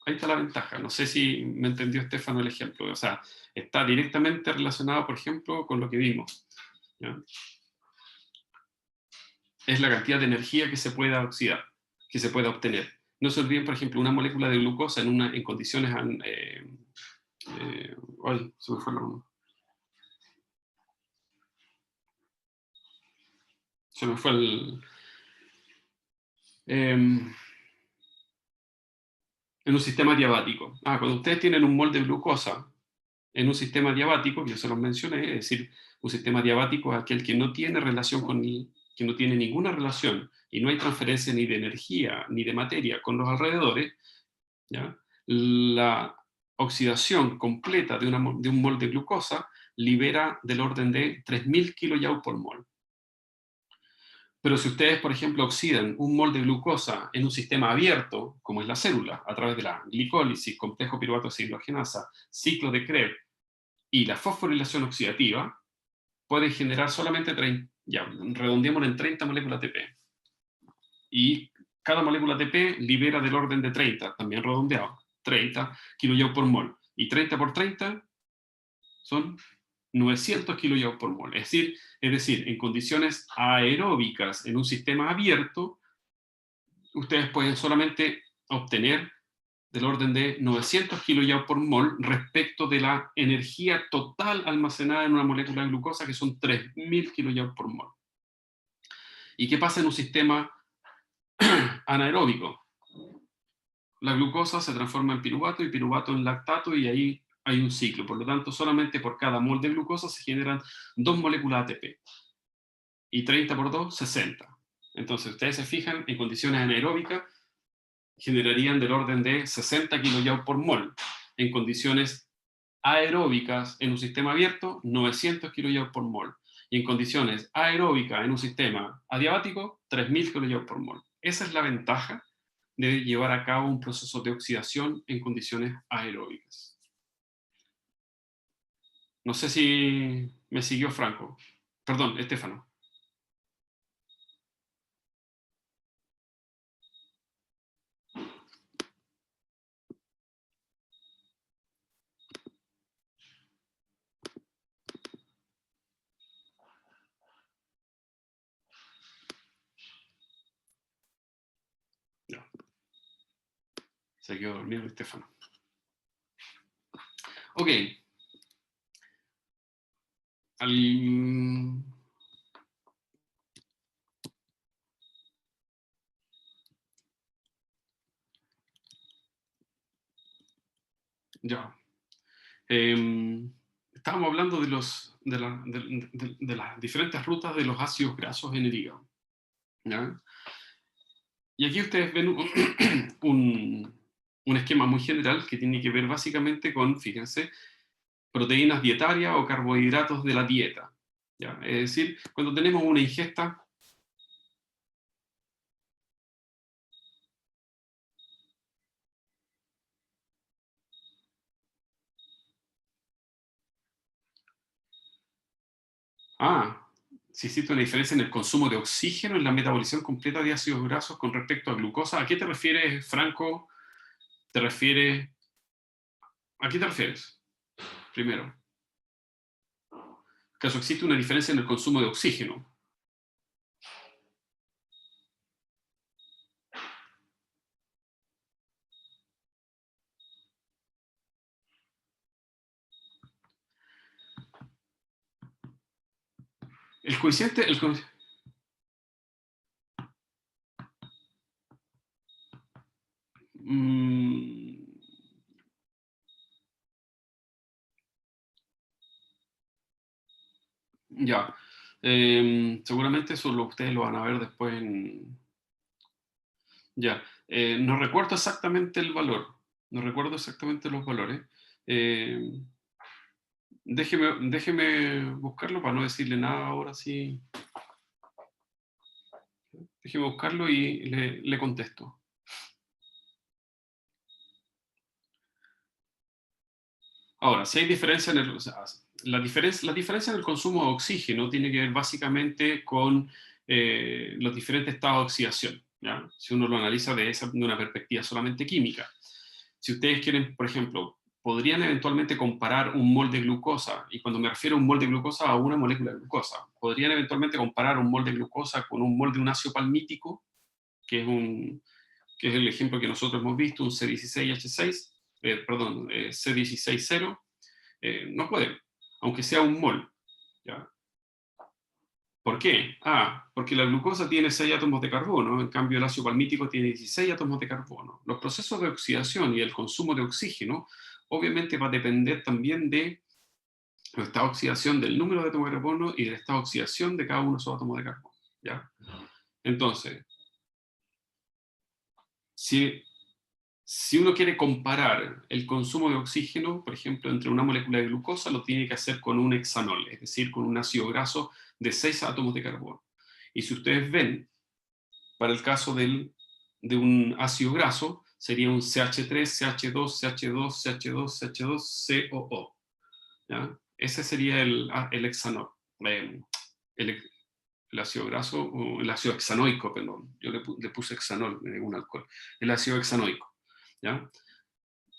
Ahí está la ventaja. No sé si me entendió Estefano el ejemplo. O sea, está directamente relacionado, por ejemplo, con lo que vimos, ¿ya? Es la cantidad de energía que se pueda oxidar, que se pueda obtener. No se olviden, por ejemplo, una molécula de glucosa en condiciones... ay, se me fue la mano. Se me fue el... en un sistema diabático. Cuando ustedes tienen un mol de glucosa en un sistema diabático, que yo se los mencioné, es decir, un sistema diabático es aquel que no tiene relación que no tiene ninguna relación y no hay transferencia ni de energía ni de materia con los alrededores, ¿ya? La oxidación completa de un mol de glucosa libera del orden de 3000 kJ por mol. Pero si ustedes, por ejemplo, oxidan un mol de glucosa en un sistema abierto, como es la célula, a través de la glicólisis, complejo piruvato deshidrogenasa, ciclo de Krebs y la fosforilación oxidativa, pueden generar solamente, redondeémoslo en 30 moléculas ATP. Y cada molécula ATP libera del orden de 30, también redondeado, 30 kJ por mol. Y 30 por 30 son 900 kJ por mol. Es decir, en condiciones aeróbicas, en un sistema abierto, ustedes pueden solamente obtener del orden de 900 kJ por mol respecto de la energía total almacenada en una molécula de glucosa, que son 3000 kJ por mol. ¿Y qué pasa en un sistema anaeróbico? La glucosa se transforma en piruvato y piruvato en lactato y ahí hay un ciclo. Por lo tanto, solamente por cada mol de glucosa se generan 2 moléculas ATP. Y 30 por 2, 60. Entonces, ustedes se fijan, en condiciones anaeróbicas generarían del orden de 60 kJ por mol. En condiciones aeróbicas en un sistema abierto, 900 kJ por mol. Y en condiciones aeróbicas en un sistema adiabático, 3000 kJ por mol. Esa es la ventaja de llevar a cabo un proceso de oxidación en condiciones aeróbicas. No sé si me siguió Franco. Perdón, Estefano. No. Se quedó dormido Estefano. Ok. Ya. Estábamos hablando de las diferentes rutas de los ácidos grasos en el hígado, ¿ya? Y aquí ustedes ven un esquema muy general que tiene que ver básicamente con, fíjense, proteínas dietarias o carbohidratos de la dieta, ¿ya? Es decir, cuando tenemos una ingesta... Si existe una diferencia en el consumo de oxígeno en la metabolización completa de ácidos grasos con respecto a glucosa. ¿A qué te refieres, Franco? ¿Te refieres... ¿A qué te refieres? Primero. ¿Acaso existe una diferencia en el consumo de oxígeno? El coeficiente, mm, ya. Seguramente eso ustedes lo van a ver después en... Ya. No recuerdo exactamente el valor. No recuerdo exactamente los valores. Eh, déjeme buscarlo para no decirle nada ahora sí. Déjeme buscarlo y le contesto. Ahora, si hay diferencia en el... O sea, la diferencia en el consumo de oxígeno tiene que ver básicamente con los diferentes estados de oxidación, ¿ya? Si uno lo analiza de una perspectiva solamente química. Si ustedes quieren, por ejemplo, podrían eventualmente comparar un mol de glucosa, y cuando me refiero a un mol de glucosa, a una molécula de glucosa, podrían eventualmente comparar un mol de glucosa con un mol de un ácido palmítico, que es el ejemplo que nosotros hemos visto, un C16H6, perdón, C16-0, no pueden, aunque sea un mol. ¿Ya? ¿Por qué? Porque la glucosa tiene 6 átomos de carbono, en cambio el ácido palmítico tiene 16 átomos de carbono. Los procesos de oxidación y el consumo de oxígeno obviamente va a depender también de el estado de oxidación del número de átomos de carbono y del estado de oxidación de cada uno de esos átomos de carbono. ¿Ya? Entonces, si uno quiere comparar el consumo de oxígeno, por ejemplo, entre una molécula de glucosa, lo tiene que hacer con un hexanol, es decir, con un ácido graso de 6 átomos de carbono. Y si ustedes ven, para el caso de un ácido graso, sería un CH3, CH2, CH2, CH2, CH2, COO. ¿Ya? Ese sería el hexanol. El, el ácido graso, o el ácido hexanoico, perdón. Yo le puse hexanol, un alcohol. El ácido hexanoico. ¿Ya?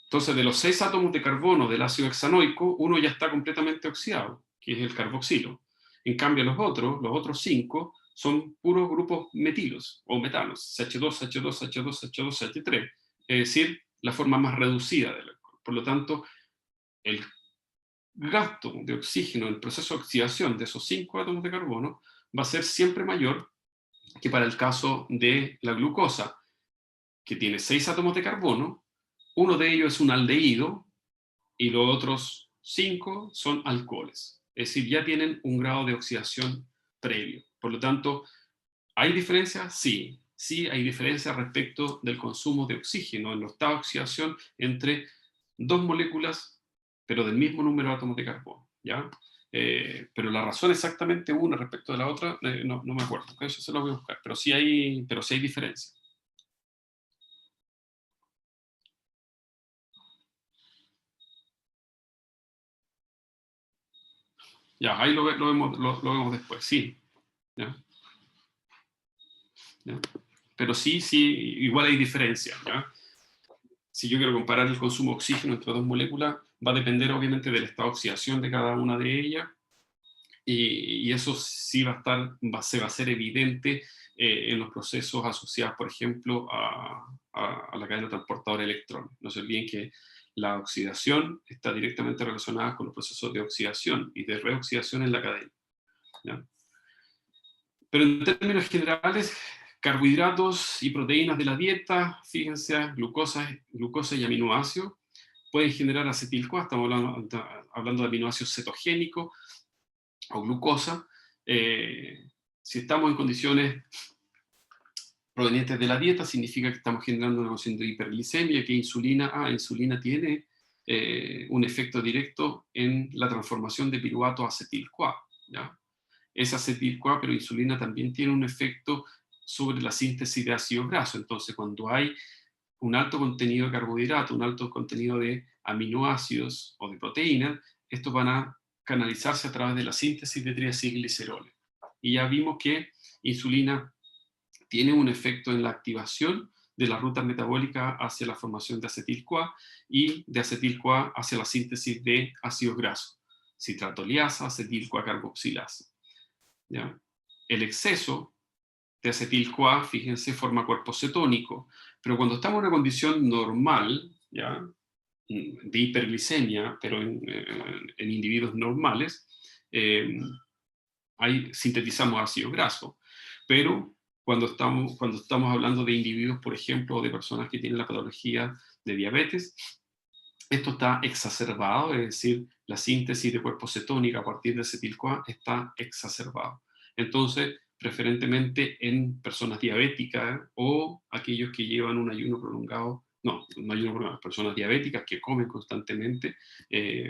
Entonces, de los 6 átomos de carbono del ácido hexanoico, uno ya está completamente oxidado, que es el carboxilo. En cambio, los otros 5, son puros grupos metilos o metanos, CH2, CH2, CH2, CH2, CH3, es decir, la forma más reducida del alcohol. Por lo tanto, el gasto de oxígeno en el proceso de oxidación de esos 5 átomos de carbono va a ser siempre mayor que para el caso de la glucosa, que tiene 6 átomos de carbono, uno de ellos es un aldehído y los otros 5 son alcoholes. Es decir, ya tienen un grado de oxidación previo. Por lo tanto, ¿hay diferencias? Sí. Sí hay diferencias respecto del consumo de oxígeno en los estados de oxidación entre dos moléculas, pero del mismo número de átomos de carbono. ¿Ya? Pero la razón exactamente una respecto de la otra, no me acuerdo. Eso se lo voy a buscar. Pero sí hay diferencias. Ya, ahí lo vemos después, sí. ¿Ya? ¿Ya? Pero sí, igual hay diferencias. ¿Ya? Si yo quiero comparar el consumo de oxígeno entre dos moléculas, va a depender obviamente del estado de oxidación de cada una de ellas, y eso sí se va a hacer evidente en los procesos asociados, por ejemplo, a la cadena transportadora de electrones. No se olviden que la oxidación está directamente relacionada con los procesos de oxidación y de reoxidación en la cadena. ¿Ya? Pero en términos generales, carbohidratos y proteínas de la dieta, fíjense, glucosa y aminoácidos, pueden generar acetil-CoA, estamos hablando de aminoácidos cetogénicos o glucosa. Si estamos en condiciones provenientes de la dieta, significa que estamos generando una condición de hiperglicemia, que insulina tiene un efecto directo en la transformación de piruvato a acetil-CoA. ¿Ya? Es acetil-CoA, pero insulina también tiene un efecto sobre la síntesis de ácidos grasos. Entonces, cuando hay un alto contenido de carbohidratos, un alto contenido de aminoácidos o de proteínas, estos van a canalizarse a través de la síntesis de triacilgliceroles. Y ya vimos que insulina tiene un efecto en la activación de la ruta metabólica hacia la formación de acetil-CoA y de acetil-CoA hacia la síntesis de ácidos grasos, citratoliasa, acetil-CoA carboxilasa. ¿Ya? El exceso de acetil-CoA, fíjense, forma cuerpo cetónico, pero cuando estamos en una condición normal, ¿ya? De hiperglicemia, pero en individuos normales, ahí sintetizamos ácido graso, pero cuando estamos hablando de individuos, por ejemplo, de personas que tienen la patología de diabetes, esto está exacerbado, es decir, la síntesis de cuerpos cetónicos a partir de acetil-CoA está exacerbado. Entonces, preferentemente en personas diabéticas o aquellos que llevan un ayuno prolongado, no ayuno prolongado, personas diabéticas que comen constantemente,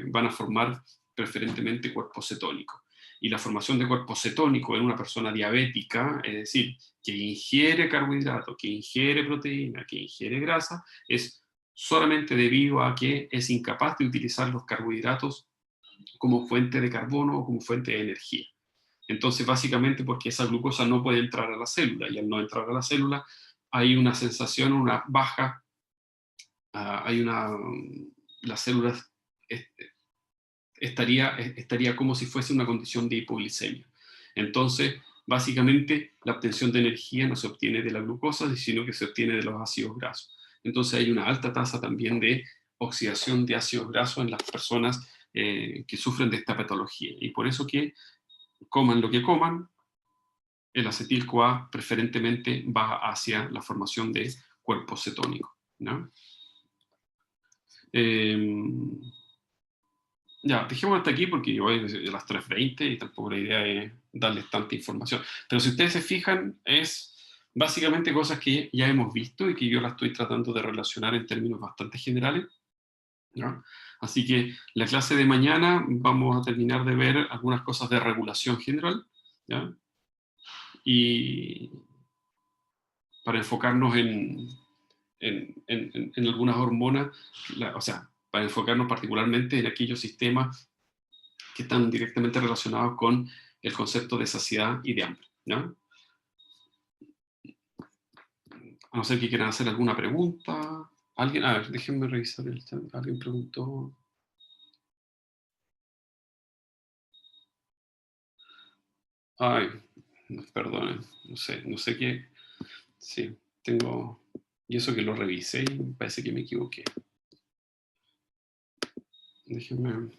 van a formar preferentemente cuerpos cetónicos. Y la formación de cuerpos cetónicos en una persona diabética, es decir, que ingiere carbohidratos, que ingiere proteína, que ingiere grasa, es solamente debido a que es incapaz de utilizar los carbohidratos como fuente de carbono o como fuente de energía. Entonces, básicamente porque esa glucosa no puede entrar a la célula, y al no entrar a la célula hay una sensación, una baja, la célula estaría como si fuese una condición de hipoglicemia. Entonces, básicamente, la obtención de energía no se obtiene de la glucosa, sino que se obtiene de los ácidos grasos. Entonces, hay una alta tasa también de oxidación de ácidos grasos en las personas que sufren de esta patología. Y por eso que coman lo que coman, el acetil-CoA preferentemente va hacia la formación de cuerpos cetónicos, ¿no? Ya, dejemos hasta aquí porque yo voy a las 3:20 y tampoco la idea es darles tanta información. Pero si ustedes se fijan, es básicamente cosas que ya hemos visto y que yo las estoy tratando de relacionar en términos bastante generales, ¿no? Así que la clase de mañana vamos a terminar de ver algunas cosas de regulación general, ¿ya? Y para enfocarnos en algunas hormonas, o sea, para enfocarnos particularmente en aquellos sistemas que están directamente relacionados con el concepto de saciedad y de hambre, ¿no? A no ser que quieran hacer alguna pregunta. ¿Alguien? A ver, déjenme revisar el chat. ¿Alguien preguntó? Ay, perdonen, no sé qué. Sí, tengo. Y eso que lo revisé y me parece que me equivoqué. Déjenme.